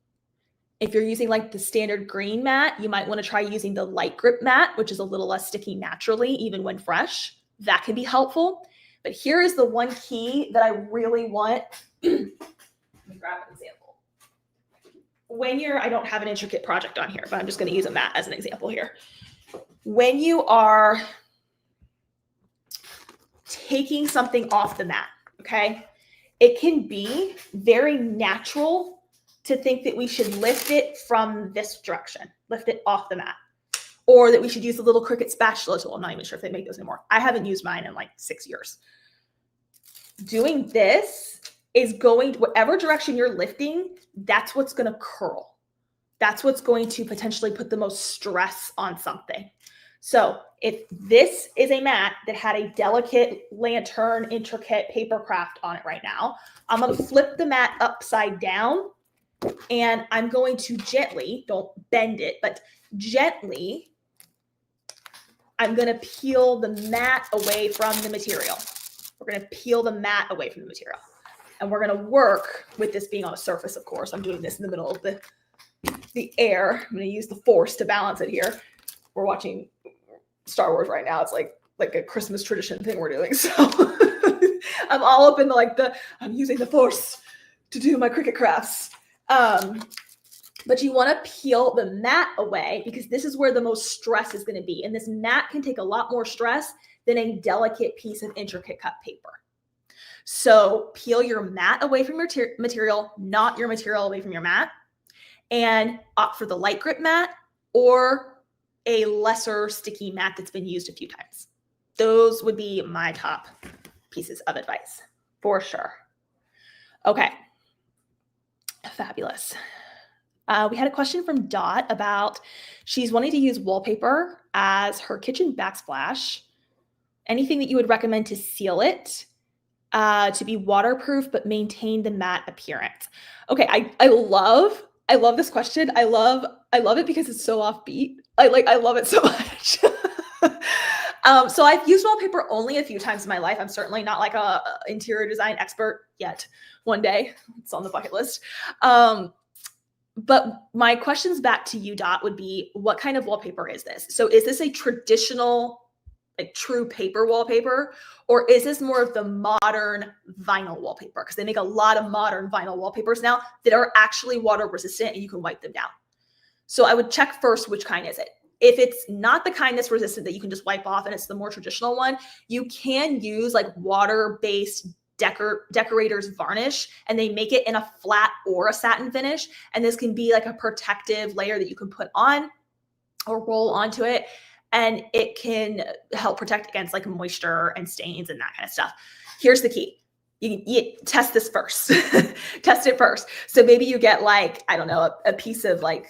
If you're using like the standard green mat, you might want to try using the light grip mat, which is a little less sticky naturally, even when fresh. That can be helpful. But here is the one key that I really want. Let me grab an example. I don't have an intricate project on here, but I'm just going to use a mat as an example here. When you are taking something off the mat, okay, it can be very natural to think that we should lift it from this direction, lift it off the mat, or that we should use the little Cricut spatula tool. I'm not even sure if they make those anymore. I haven't used mine in like 6 years. Doing this is going, whatever direction you're lifting, that's what's going to curl. That's what's going to potentially put the most stress on something. So if this is a mat that had a delicate lantern, intricate paper craft on it right now, I'm going to flip the mat upside down and I'm going to gently, don't bend it, but gently, I'm going to peel the mat away from the material. We're going to peel the mat away from the material. And we're going to work with this being on a surface, of course. I'm doing this in the middle of the air. I'm going to use the force to balance it here. We're watching Star Wars right now. It's like a Christmas tradition thing we're doing. So I'm all up in I'm using the force to do my Cricut crafts. But you want to peel the mat away because this is where the most stress is going to be. And this mat can take a lot more stress than a delicate piece of intricate cut paper. So peel your mat away from your material, not your material away from your mat. and opt for the light grip mat or a lesser sticky mat that's been used a few times. Those would be my top pieces of advice for sure. Okay. Fabulous. We had a question from Dot about she's wanting to use wallpaper as her kitchen backsplash. Anything that you would recommend to seal it, to be waterproof but maintain the matte appearance? Okay, I love this question. I love it because it's so offbeat. I love it so much. So I've used wallpaper only a few times in my life. I'm certainly not like a interior design expert yet. One day, it's on the bucket list. But my questions back to you, Dot, would be, what kind of wallpaper is this? So is this a traditional, like true paper wallpaper, or is this more of the modern vinyl wallpaper? Because they make a lot of modern vinyl wallpapers now that are actually water resistant and you can wipe them down. So I would check first, which kind is it? If it's not the kind that's resistant that you can just wipe off and it's the more traditional one, you can use like water-based decorator's varnish, and they make it in a flat or a satin finish. And this can be like a protective layer that you can put on or roll onto it. And it can help protect against like moisture and stains and that kind of stuff. Here's the key. You test this first. Test it first. So maybe you get like, I don't know, a piece of like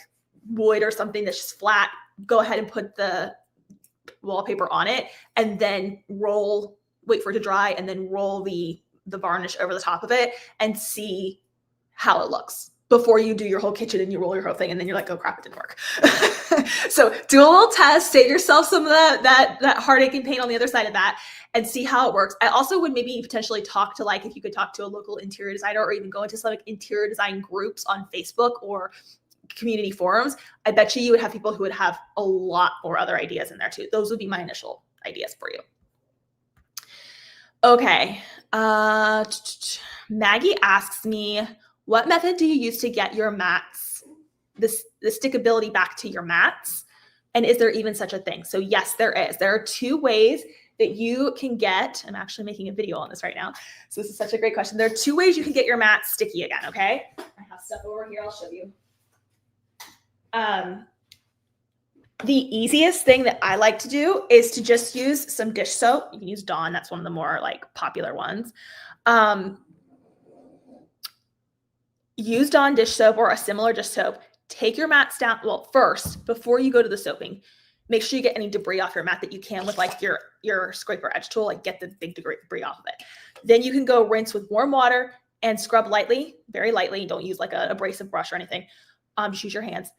wood or something that's just flat. Go ahead and put the wallpaper on it and then wait for it to dry, and then roll the varnish over the top of it and see how it looks before you do your whole kitchen and you roll your whole thing and then you're like, oh crap, it didn't work. So do a little test, save yourself some of that heartache and pain on the other side of that, and see how it works. I also would maybe potentially talk to, like, if you could talk to a local interior designer or even go into some like interior design groups on Facebook or community forums. I bet you would have people who would have a lot more other ideas in there too. Those would be my initial ideas for you. Okay. Maggie asks me, what method do you use to get your mats, the stickability back to your mats? And is there even such a thing? So yes, there is. There are two ways that you can get, I'm actually making a video on this right now. So this is such a great question. There are two ways you can get your mats sticky again, okay? I have stuff over here, I'll show you. The easiest thing that I like to do is to just use some dish soap. You can use Dawn. That's one of the more like popular ones. Use Dawn dish soap or a similar dish soap. Take your mats down. Well, first, before you go to the soaping, make sure you get any debris off your mat that you can with like your scraper edge tool, like get the big debris off of it. Then you can go rinse with warm water and scrub lightly, very lightly. Don't use like an abrasive brush or anything. Just use your hands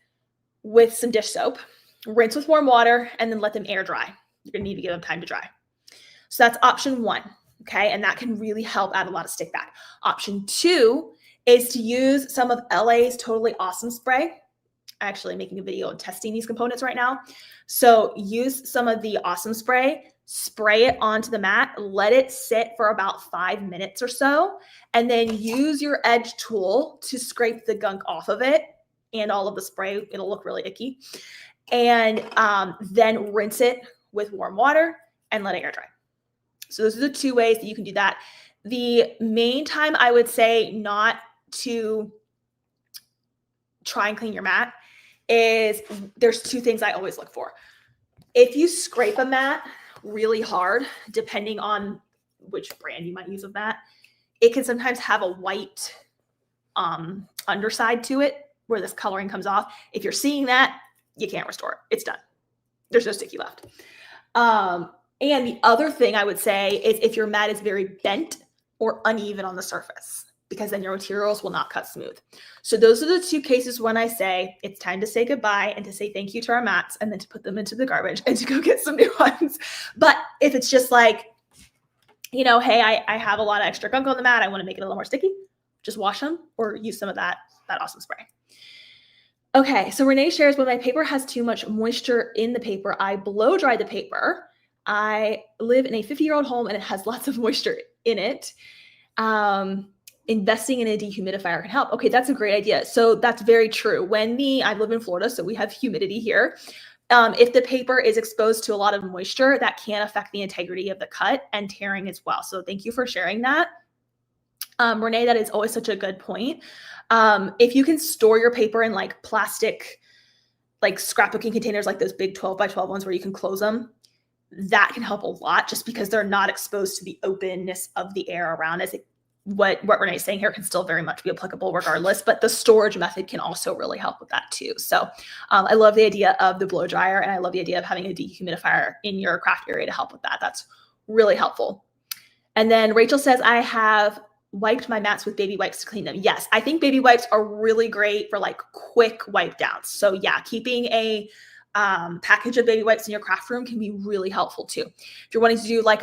with some dish soap. Rinse with warm water and then let them air dry. You're gonna need to give them time to dry. So that's option one, okay? And that can really help add a lot of stick back. Option two is to use some of LA's Totally Awesome spray. I'm actually making a video on testing these components right now. So use some of the Awesome spray, spray it onto the mat, let it sit for about 5 minutes or so, and then use your edge tool to scrape the gunk off of it and all of the spray. It'll look really icky. And then rinse it with warm water and let it air dry. So those are the two ways that you can do that. The main time I would say not to try and clean your mat is there's two things I always look for. If you scrape a mat really hard, depending on which brand you might use of mat, it can sometimes have a white underside to it where this coloring comes off. If you're seeing that, you can't restore it. It's done. There's no sticky left. And the other thing I would say is if your mat is very bent or uneven on the surface, because then your materials will not cut smooth. So those are the two cases when I say it's time to say goodbye and to say thank you to our mats and then to put them into the garbage and to go get some new ones. But if it's just like, you know, hey, I have a lot of extra gunk on the mat, I want to make it a little more sticky, just wash them or use some of that Awesome spray. Okay, so Renee shares, when my paper has too much moisture in the paper, I blow dry the paper. I live in a 50-year-old home and it has lots of moisture in it. Investing in a dehumidifier can help. Okay, that's a great idea. So that's very true. I live in Florida, so we have humidity here. If the paper is exposed to a lot of moisture, that can affect the integrity of the cut and tearing as well. So thank you for sharing that. Renee, that is always such a good point. If you can store your paper in like plastic, like scrapbooking containers, like those big 12 by 12 ones where you can close them, that can help a lot just because they're not exposed to the openness of the air around as it, what Renee's saying here can still very much be applicable regardless, but the storage method can also really help with that too. So I love the idea of the blow dryer, and I love the idea of having a dehumidifier in your craft area to help with that. That's really helpful. And then Rachel says, I have wiped my mats with baby wipes to clean them. Yes, I think baby wipes are really great for like quick wipe downs. So yeah, keeping a package of baby wipes in your craft room can be really helpful too. If you're wanting to do like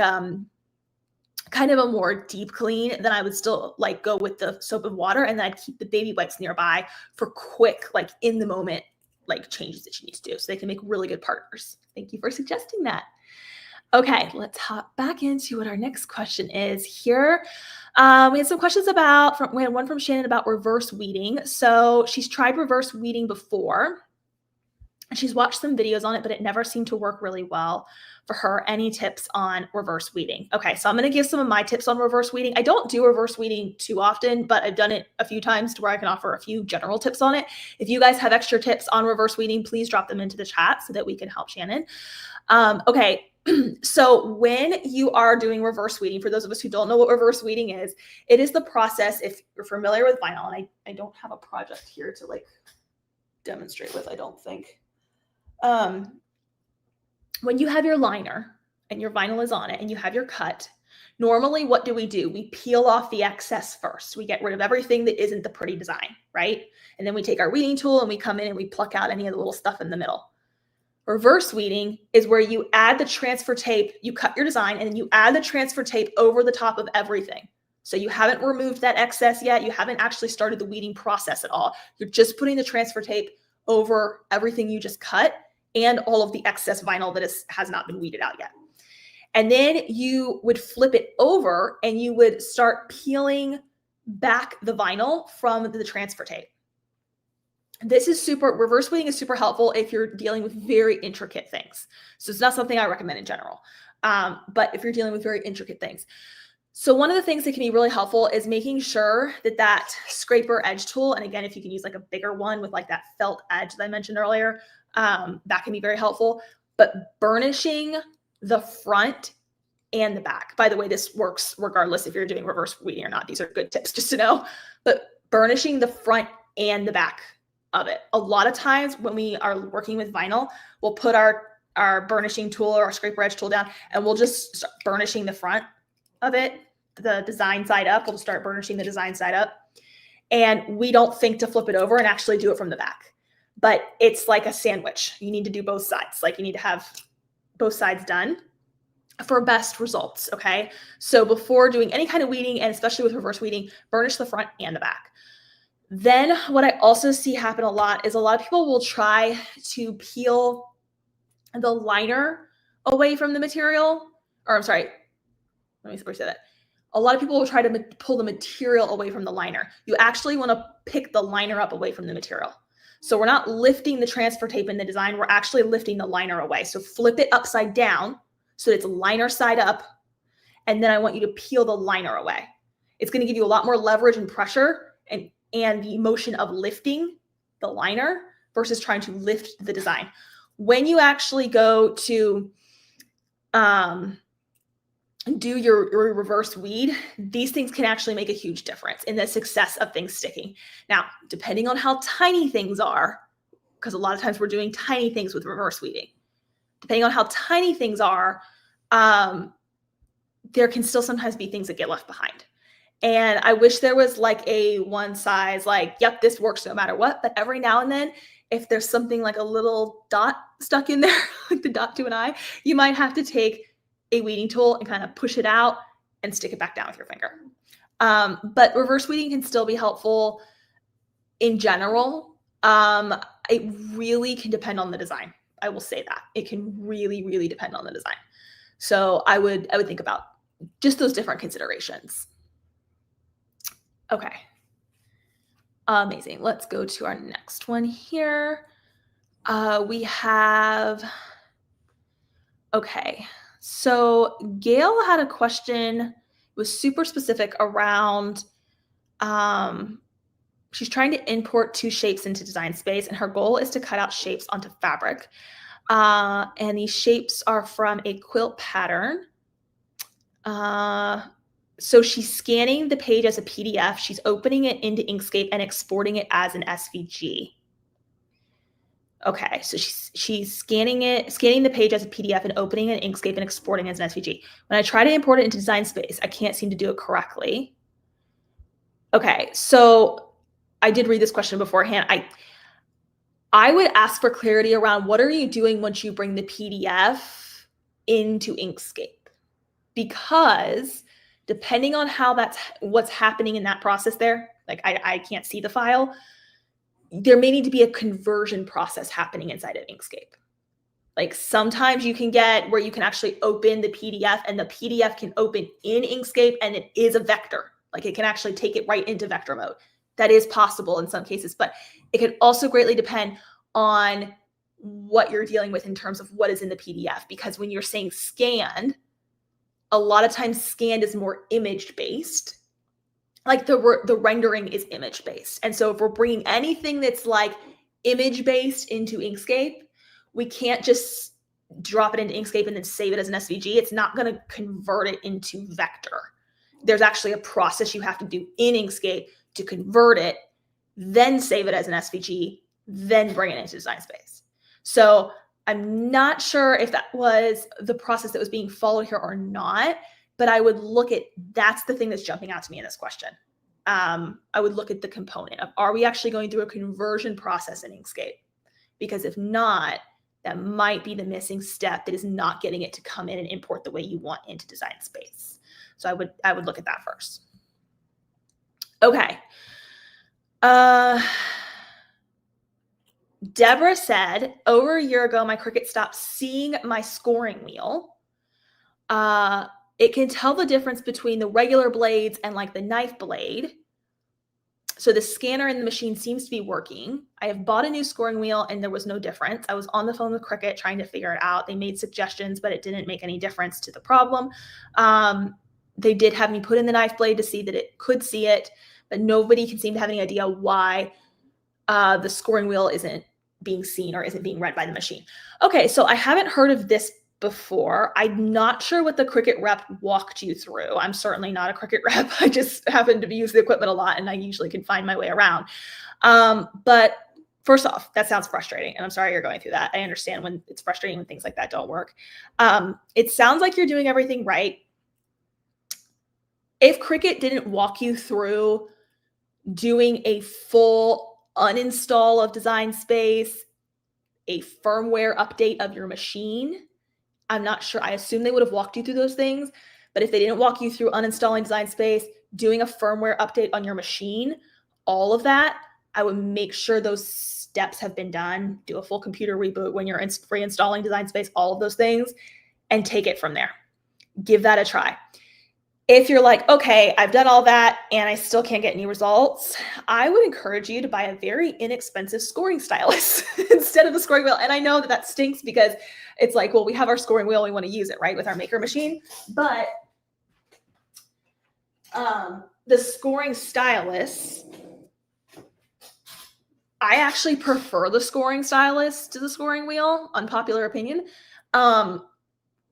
kind of a more deep clean, then I would still like go with the soap and water, and then I'd keep the baby wipes nearby for quick, like in the moment, like changes that you need to do. So they can make really good partners. Thank you for suggesting that. Okay, let's hop back into what our next question is here. We had some questions we had one from Shannon about reverse weeding. So she's tried reverse weeding before. She's watched some videos on it, but it never seemed to work really well for her. Any tips on reverse weeding? Okay, so I'm going to give some of my tips on reverse weeding. I don't do reverse weeding too often, but I've done it a few times to where I can offer a few general tips on it. If you guys have extra tips on reverse weeding, please drop them into the chat so that we can help Shannon. Okay, so when you are doing reverse weeding, for those of us who don't know what reverse weeding is, it is the process, if you're familiar with vinyl, and I don't have a project here to like demonstrate with, I don't think. When you have your liner and your vinyl is on it and you have your cut, normally what do? We peel off the excess first. We get rid of everything that isn't the pretty design, right? And then we take our weeding tool and we come in and we pluck out any of the little stuff in the middle. Reverse weeding is where you add the transfer tape, you cut your design, and then you add the transfer tape over the top of everything. So you haven't removed that excess yet. You haven't actually started the weeding process at all. You're just putting the transfer tape over everything you just cut and all of the excess vinyl that has not been weeded out yet. And then you would flip it over and you would start peeling back the vinyl from the transfer tape. Reverse weeding is super helpful if you're dealing with very intricate things. So it's not something I recommend in general, but if you're dealing with very intricate things. So one of the things that can be really helpful is making sure that scraper edge tool, and again, if you can use like a bigger one with like that felt edge that I mentioned earlier, that can be very helpful, but burnishing the front and the back. By the way, this works regardless if you're doing reverse weeding or not. These are good tips just to know, but burnishing the front and the back of it. A lot of times when we are working with vinyl, we'll put our burnishing tool or our scraper edge tool down and we'll just start burnishing the front of it, the design side up. We'll start burnishing the design side up. And we don't think to flip it over and actually do it from the back. But it's like a sandwich. You need to do both sides. Like you need to have both sides done for best results, okay? So before doing any kind of weeding, and especially with reverse weeding, burnish the front and the back. Then what I also see happen a lot is a lot of people will try to peel the liner away from the material, or I'm sorry, let me say that. A lot of people will try to pull the material away from the liner. You actually want to pick the liner up away from the material. So we're not lifting the transfer tape in the design, we're actually lifting the liner away. So flip it upside down so it's liner side up, and then I want you to peel the liner away. It's going to give you a lot more leverage and pressure and the motion of lifting the liner versus trying to lift the design. When you actually go to do your reverse weed, these things can actually make a huge difference in the success of things sticking. Now, depending on how tiny things are, because a lot of times we're doing tiny things with reverse weeding, depending on how tiny things are, there can still sometimes be things that get left behind. And I wish there was like a one size, like, yep, this works no matter what. But every now and then, if there's something like a little dot stuck in there, like the dot to an eye, you might have to take a weeding tool and kind of push it out and stick it back down with your finger. But reverse weeding can still be helpful in general. It really can depend on the design. I will say that it can really, really depend on the design. So I would think about just those different considerations. Okay. Amazing. Let's go to our next one here. We have, okay. So Gail had a question, it was super specific around She's trying to import 2 shapes into Design Space, and her goal is to cut out shapes onto fabric. And these shapes are from a quilt pattern. So she's scanning the page as a PDF. She's opening it into Inkscape and exporting it as an SVG. Okay, so she's scanning the page as a PDF and opening it in Inkscape and exporting it as an SVG. When I try to import it into Design Space, I can't seem to do it correctly. Okay, so I did read this question beforehand. I would ask for clarity around what are you doing once you bring the PDF into Inkscape? Because depending on how what's happening in that process there, like I can't see the file, there may need to be a conversion process happening inside of Inkscape. Like sometimes you can get where you can actually open the PDF and the PDF can open in Inkscape and it is a vector. Like it can actually take it right into vector mode. That is possible in some cases, but it could also greatly depend on what you're dealing with in terms of what is in the PDF. Because when you're saying scanned, a lot of times scanned is more image based. Like the rendering is image based. And so if we're bringing anything that's like image based into Inkscape, we can't just drop it into Inkscape and then save it as an SVG. It's not going to convert it into vector. There's actually a process you have to do in Inkscape to convert it, then save it as an SVG, then bring it into Design Space. So I'm not sure if that was the process that was being followed here or not, but I would look at, that's the thing that's jumping out to me in this question. I would look at the component of, are we actually going through a conversion process in Inkscape? Because if not, that might be the missing step that is not getting it to come in and import the way you want into Design Space. So I would look at that first. Okay. Deborah said, over a year ago, my Cricut stopped seeing my scoring wheel. It can tell the difference between the regular blades and like the knife blade. So the scanner in the machine seems to be working. I have bought a new scoring wheel and there was no difference. I was on the phone with Cricut trying to figure it out. They made suggestions, but it didn't make any difference to the problem. They did have me put in the knife blade to see that it could see it, but nobody can seem to have any idea why the scoring wheel isn't being seen or isn't being read by the machine. Okay, so I haven't heard of this before. I'm not sure what the Cricut rep walked you through. I'm certainly not a Cricut rep. I just happen to use the equipment a lot and I usually can find my way around. But first off, that sounds frustrating and I'm sorry you're going through that. I understand when it's frustrating when things like that don't work. It sounds like you're doing everything right. If Cricut didn't walk you through doing a full uninstall of Design Space, a firmware update of your machine, I'm not sure. I assume they would have walked you through those things, but if they didn't walk you through uninstalling Design Space, doing a firmware update on your machine, all of that, I would make sure those steps have been done. Do a full computer reboot when you're reinstalling Design Space, all of those things, and take it from there. Give that a try. If you're like, okay, I've done all that and I still can't get any results, I would encourage you to buy a very inexpensive scoring stylus instead of the scoring wheel. And I know that that stinks because it's like, well, we have our scoring wheel, we want to use it, right, with our maker machine. But the scoring stylus, I actually prefer the scoring stylus to the scoring wheel, unpopular opinion.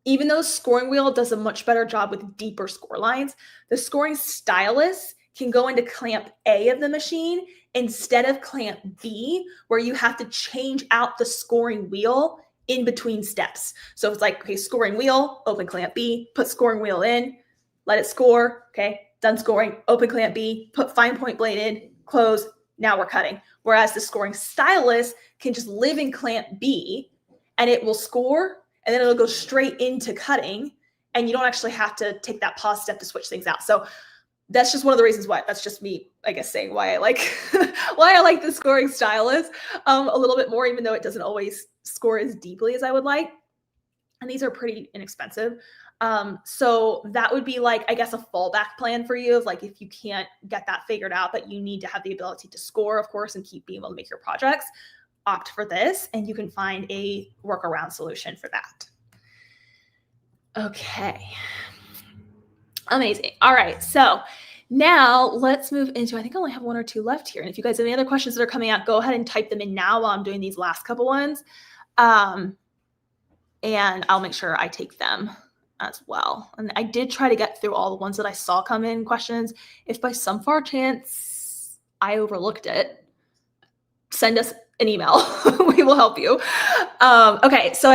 Even though the scoring wheel does a much better job with deeper score lines, the scoring stylus can go into clamp A of the machine instead of clamp B, where you have to change out the scoring wheel in between steps. So it's like, okay, scoring wheel, open clamp B, put scoring wheel in, let it score, okay, done scoring, open clamp B, put fine point blade in, close, now we're cutting. Whereas the scoring stylus can just live in clamp B and it will score and then it'll go straight into cutting and you don't actually have to take that pause step to switch things out. So that's just one of the reasons why. That's just me, I guess, saying why I like why I like the scoring stylus a little bit more, even though it doesn't always score as deeply as I would like. And these are pretty inexpensive. So that would be like, I guess, a fallback plan for you of like, if you can't get that figured out, but you need to have the ability to score, of course, and keep being able to make your projects, opt for this and you can find a workaround solution for that. Okay. Amazing. All right. So Now let's move into, I think I only have one or two left here. And if you guys have any other questions that are coming out, go ahead and type them in now while I'm doing these last couple ones. And I'll make sure I take them as well. And I did try to get through all the ones that I saw come in questions. If by some far chance I overlooked it, send us an email. We will help you. Okay, so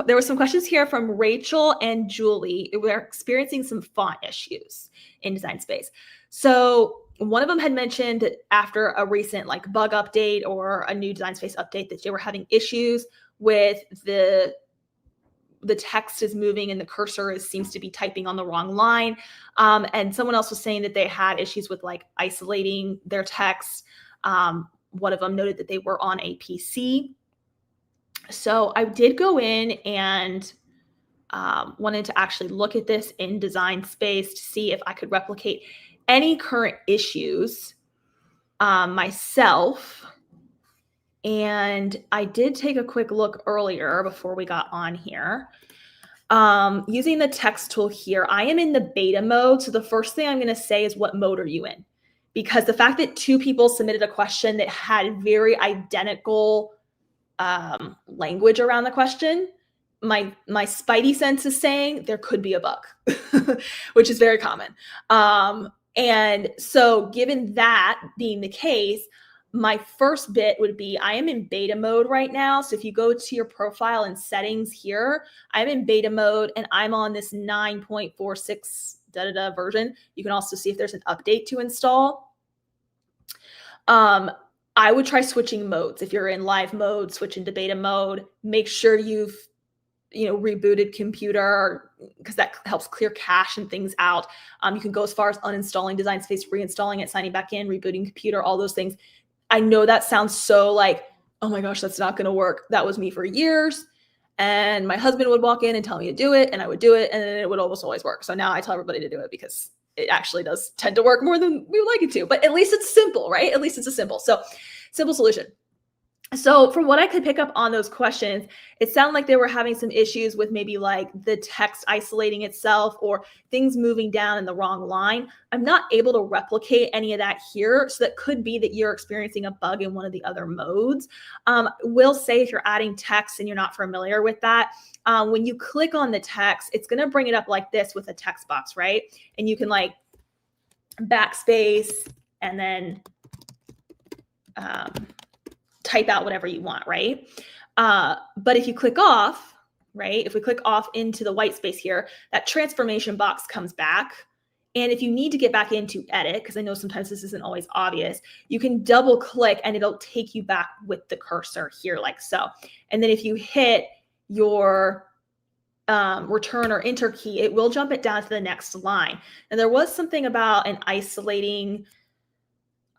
there were some questions here from Rachel and Julie. We're experiencing some font issues in Design Space. So one of them had mentioned after a recent like bug update or a new Design Space update that they were having issues with the text is moving and the cursor seems to be typing on the wrong line. And someone else was saying that they had issues with like isolating their text. One of them noted that they were on a PC. So I did go in and wanted to actually look at this in Design Space to see if I could replicate any current issues myself. And I did take a quick look earlier before we got on here. Using the text tool here, I am in the beta mode. So the first thing I'm going to say is, what mode are you in? Because the fact that two people submitted a question that had very identical language around the question, my spidey sense is saying there could be a bug, which is very common. And so given that being the case, my first bit would be, I am in beta mode right now. So if you go to your profile and settings here, I'm in beta mode and I'm on this 9.46 version. You can also see if there's an update to install. I would try switching modes. If you're in live mode, switch into beta mode. Make sure you've rebooted computer, because that helps clear cache and things out. You can go as far as uninstalling Design Space, reinstalling it, signing back in, rebooting computer, all those things. I know that sounds so like, oh my gosh, that's not going to work. That was me for years. And my husband would walk in and tell me to do it, and I would do it, and it would almost always work. So now I tell everybody to do it because it actually does tend to work more than we would like it to. But at least it's simple, right? At least it's a simple solution. So from what I could pick up on those questions, it sounded like they were having some issues with maybe like the text isolating itself or things moving down in the wrong line. I'm not able to replicate any of that here. So that could be that you're experiencing a bug in one of the other modes. Will say if you're adding text and you're not familiar with that, when you click on the text, it's going to bring it up like this with a text box, right? And you can like backspace and then type out whatever you want, right? But if you click off, right? If we click off into the white space here, that transformation box comes back. And if you need to get back into edit, because I know sometimes this isn't always obvious, you can double click and it'll take you back with the cursor here like so. And then if you hit your return or enter key, it will jump it down to the next line. And there was something about an isolating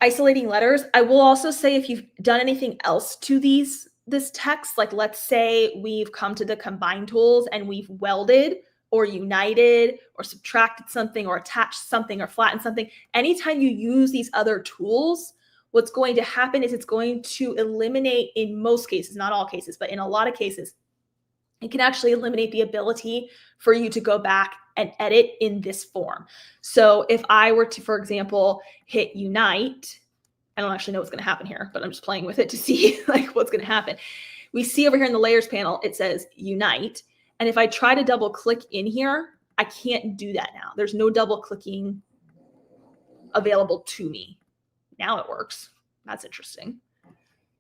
letters. I will also say if you've done anything else to this text, like let's say we've come to the combine tools and we've welded or united or subtracted something or attached something or flattened something, anytime you use these other tools, what's going to happen is it's going to eliminate, in most cases, not all cases, but in a lot of cases, it can actually eliminate the ability for you to go back and edit in this form. So if I were to, for example, hit unite, I don't actually know what's going to happen here, but I'm just playing with it to see like what's going to happen. We see over here in the layers panel, it says unite. And if I try to double click in here, I can't do that now. There's no double clicking available to me. Now it works. That's interesting.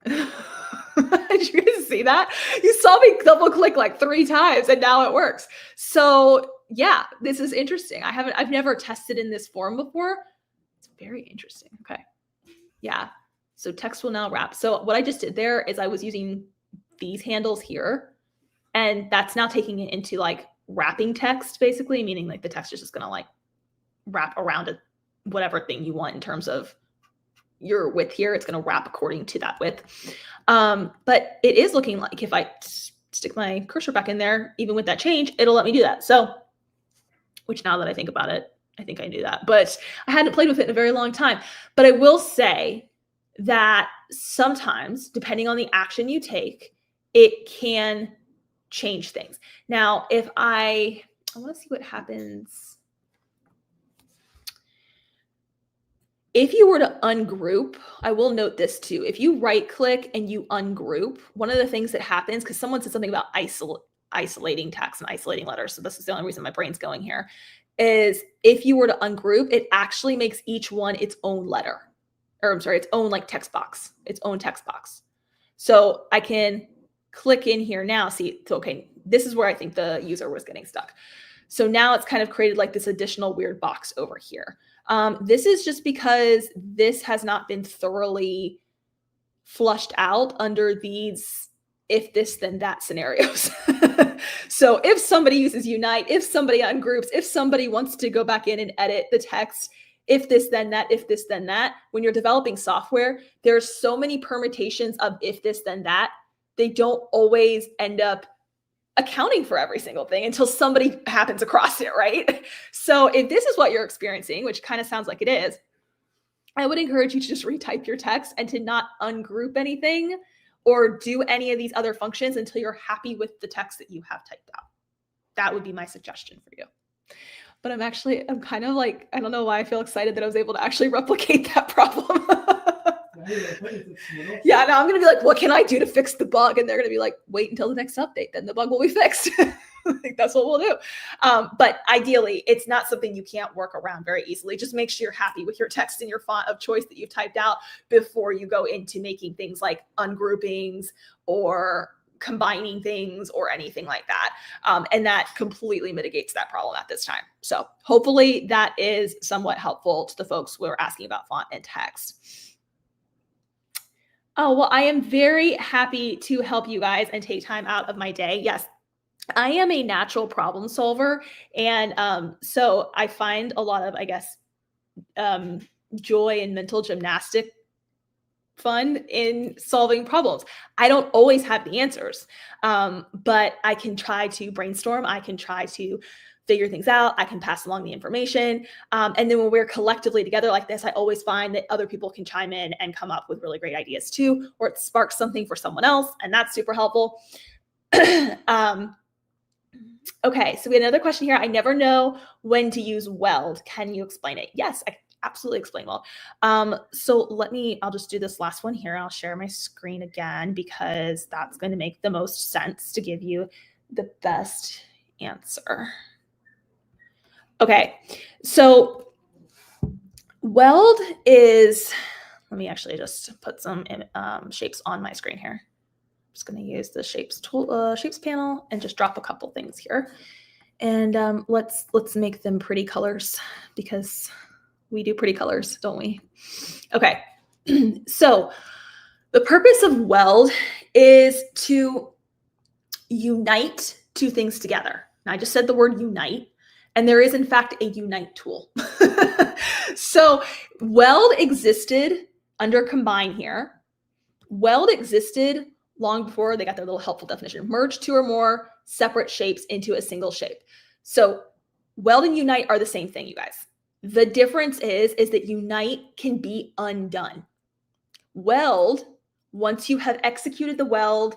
Did you guys see that? You saw me double click like 3 times and now it works. So yeah, this is interesting. I've never tested in this form before. It's very interesting. Okay. Yeah. So text will now wrap. So what I just did there is I was using these handles here, and that's now taking it into like wrapping text, basically, meaning like the text is just going to like wrap around it, whatever thing you want in terms of your width here. It's going to wrap according to that width. But it is looking like if I stick my cursor back in there, even with that change, it'll let me do that. So, which now that I think about it, I think I knew that, but I hadn't played with it in a very long time. But I will say that sometimes, depending on the action you take, it can change things. Now, if I want to see what happens. If you were to ungroup, I will note this too. If you right click and you ungroup, one of the things that happens, because someone said something about isolating text and isolating letters, so this is the only reason my brain's going here, is if you were to ungroup, it actually makes each one its own letter, or I'm sorry, its own like text box, its own text box. So I can click in here now, see, so, okay, this is where I think the user was getting stuck. So now it's kind of created like this additional weird box over here. This is just because this has not been thoroughly flushed out under these if this then that scenarios. So if somebody uses unite, if somebody ungroups, if somebody wants to go back in and edit the text, if this then that, if this then that, when you're developing software, there's so many permutations of if this then that, they don't always end up accounting for every single thing until somebody happens across it, right? So if this is what you're experiencing, which kind of sounds like it is, I would encourage you to just retype your text and to not ungroup anything or do any of these other functions until you're happy with the text that you have typed out. That would be my suggestion for you. But I'm kind of like, I don't know why I feel excited that I was able to actually replicate that problem. Yeah, now I'm going to be like, what can I do to fix the bug? And they're going to be like, wait until the next update, then the bug will be fixed. Like, that's what we'll do. But ideally, it's not something you can't work around very easily. Just make sure you're happy with your text and your font of choice that you've typed out before you go into making things like ungroupings or combining things or anything like that. And that completely mitigates that problem at this time. So hopefully that is somewhat helpful to the folks who are asking about font and text. Oh, well, I am very happy to help you guys and take time out of my day. Yes, I am a natural problem solver. And so I find a lot of, I guess, joy and mental gymnastic fun in solving problems. I don't always have the answers, but I can try to brainstorm. I can try to figure things out. I can pass along the information. And then when we're collectively together like this, I always find that other people can chime in and come up with really great ideas too, or it sparks something for someone else. And that's super helpful. Okay, so we had another question here. I never know when to use weld. Can you explain it? Yes, I absolutely explain weld. So I'll just do this last one here. I'll share my screen again because that's going to make the most sense to give you the best answer. Okay, so weld is, let me actually just put some shapes on my screen here. I'm just going to use the shapes panel and just drop a couple things here. And let's make them pretty colors because we do pretty colors, don't we? Okay, so the purpose of weld is to unite two things together. Now, I just said the word unite. And there is, in fact, a unite tool. So weld existed under combine here. Weld existed long before they got their little helpful definition. Merge two or more separate shapes into a single shape. So weld and unite are the same thing, you guys. The difference is that unite can be undone. Weld, once you have executed the weld,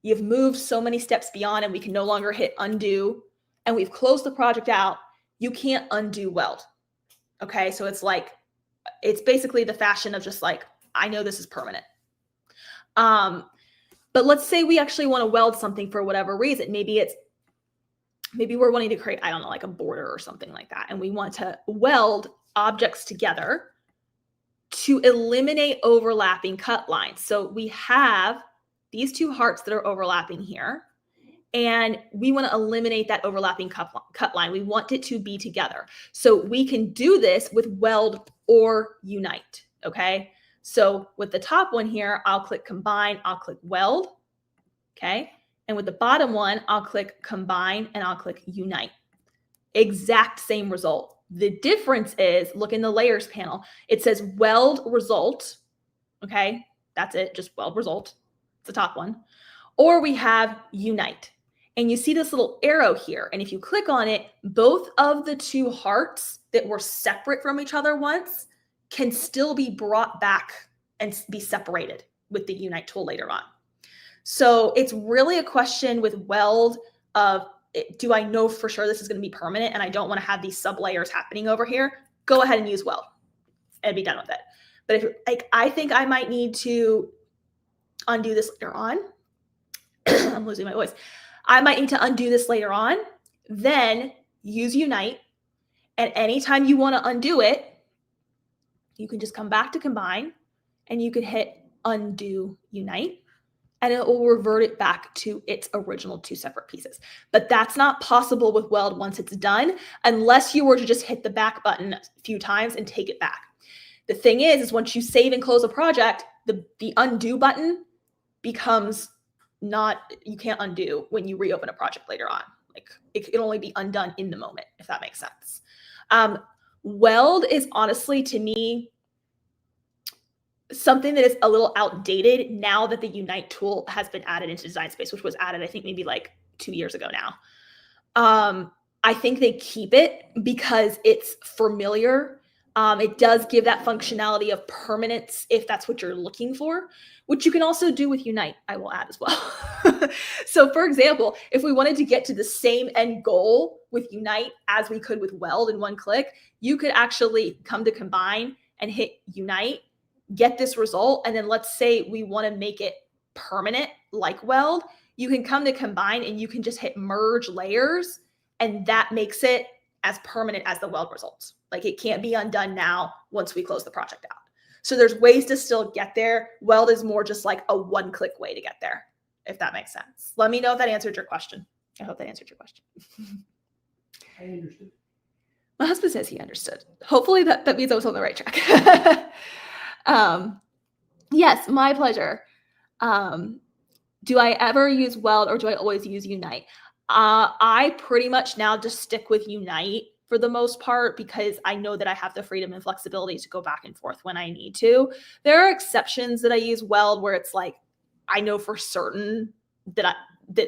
you've moved so many steps beyond and we can no longer hit undo, and we've closed the project out, you can't undo weld. Okay, so it's basically the fashion of just like, I know this is permanent. But let's say we actually want to weld something for whatever reason. Maybe we're wanting to create, I don't know, like a border or something like that. And we want to weld objects together to eliminate overlapping cut lines. So we have these two hearts that are overlapping here. And we want to eliminate that overlapping cut line. We want it to be together. So we can do this with weld or unite, okay? So with the top one here, I'll click combine, I'll click weld, okay? And with the bottom one, I'll click combine and I'll click unite. Exact same result. The difference is, look in the layers panel, it says weld result, okay? That's it, just weld result. It's the top one. Or we have unite. And you see this little arrow here. And if you click on it, both of the two hearts that were separate from each other once can still be brought back and be separated with the unite tool later on. So it's really a question with weld of, do I know for sure this is going to be permanent and I don't want to have these sub layers happening over here? Go ahead and use weld. and be done with it. But if like, I think I might need to undo this later on. I'm losing my voice. I might need to undo this later on, then use Unite. And anytime you want to undo it, you can just come back to combine and you can hit undo Unite and it will revert it back to its original 2 separate pieces. But that's not possible with Weld once it's done, unless you were to just hit the back button a few times and take it back. The thing is once you save and close a project, the undo button becomes you can't undo when you reopen a project later on. Like it can only be undone in the moment, if that makes sense. Weld is honestly, to me, something that is a little outdated now that the Unite tool has been added into Design Space, which was added, I think, maybe like 2 years ago now. I think they keep it because it's familiar. It does give that functionality of permanence if that's what you're looking for, which you can also do with Unite, I will add as well. So for example, if we wanted to get to the same end goal with Unite as we could with Weld in one click, you could actually come to combine and hit Unite, get this result. And then let's say we want to make it permanent like Weld, you can come to combine and you can just hit merge layers. And that makes it as permanent as the Weld results. Like it can't be undone now once we close the project out. So there's ways to still get there. Weld is more just like a one-click way to get there, if that makes sense. Let me know if that answered your question. I hope that answered your question. I understood. My husband says he understood. Hopefully that means I was on the right track. Yes, my pleasure. Do I ever use Weld or do I always use Unite? I pretty much now just stick with Unite for the most part because I know that I have the freedom and flexibility to go back and forth when I need to. There are exceptions that I use Weld where it's like, I know for certain that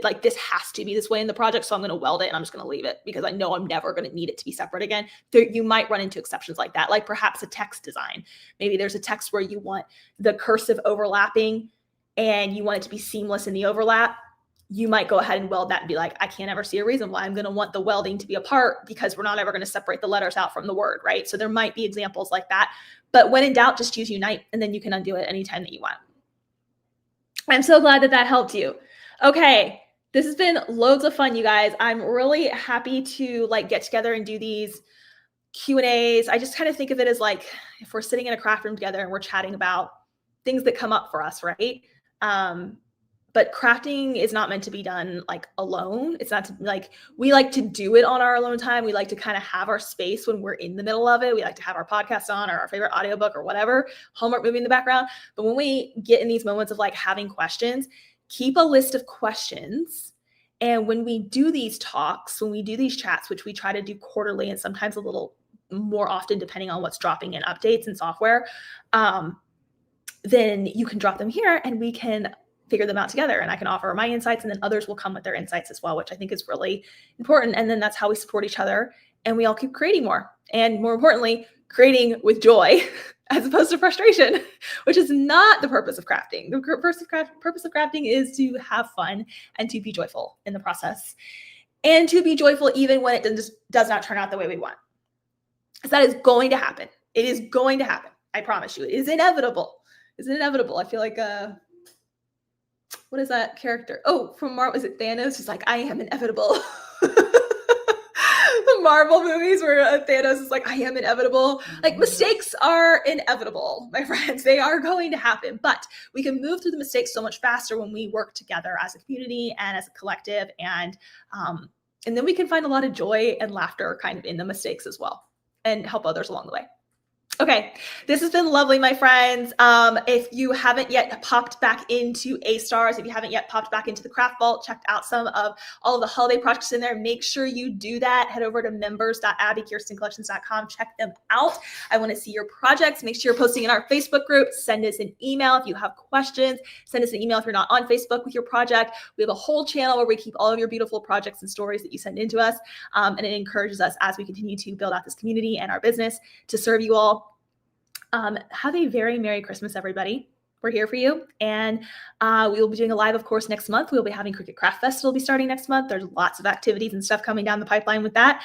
like this has to be this way in the project, so I'm going to weld it and I'm just going to leave it because I know I'm never going to need it to be separate again. You might run into exceptions like that, like perhaps a text design. Maybe there's a text where you want the cursive overlapping and you want it to be seamless in the overlap. You might go ahead and weld that and be like, I can't ever see a reason why I'm going to want the welding to be apart because we're not ever going to separate the letters out from the word, right? So there might be examples like that. But when in doubt, just use Unite and then you can undo it anytime that you want. I'm so glad that helped you. Okay, this has been loads of fun, you guys. I'm really happy to like get together and do these Q&As. I just kind of think of it as like if we're sitting in a craft room together and we're chatting about things that come up for us, right? But crafting is not meant to be done like alone. It's not like we like to do it on our alone time. We like to kind of have our space when we're in the middle of it. We like to have our podcast on or our favorite audiobook or whatever, homework movie in the background. But when we get in these moments of like having questions, keep a list of questions. And when we do these talks, when we do these chats, which we try to do quarterly and sometimes a little more often depending on what's dropping in updates and software, then you can drop them here and we can figure them out together and I can offer my insights and then others will come with their insights as well, which I think is really important. And then that's how we support each other and we all keep creating more and more importantly, creating with joy as opposed to frustration, which is not the purpose of crafting. The purpose of crafting is to have fun and to be joyful in the process and to be joyful even when it does not turn out the way we want. Because that is going to happen. It is going to happen. I promise you. It is inevitable. It's inevitable. I feel like what is that character? Oh, from Marvel, is it Thanos? He's like, I am inevitable. The Marvel movies where Thanos is like, I am inevitable. Like mistakes are inevitable, my friends. They are going to happen, but we can move through the mistakes so much faster when we work together as a community and as a collective. And then we can find a lot of joy and laughter kind of in the mistakes as well and help others along the way. Okay, this has been lovely, my friends. If you haven't yet popped back into A-Stars, if you haven't yet popped back into the Craft Vault, checked out some of all of the holiday projects in there, make sure you do that. Head over to members.abbykirstencollections.com. Check them out. I want to see your projects. Make sure you're posting in our Facebook group. Send us an email if you have questions. Send us an email if you're not on Facebook with your project. We have a whole channel where we keep all of your beautiful projects and stories that you send into us. And it encourages us as we continue to build out this community and our business to serve you all. Have a very Merry Christmas, everybody. We're here for you. And we will be doing a live, of course, next month. We'll be having Cricut Craft Festival be starting next month. There's lots of activities and stuff coming down the pipeline with that.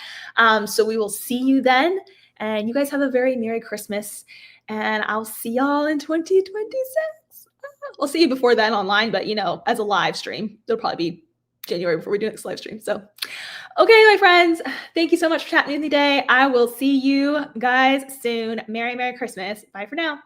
So we will see you then. And you guys have a very Merry Christmas. And I'll see y'all in 2026. We'll see you before then online, but as a live stream, it'll probably be January before we do next live stream. So, okay, my friends, thank you so much for chatting with me today. I will see you guys soon. Merry Christmas. Bye for now.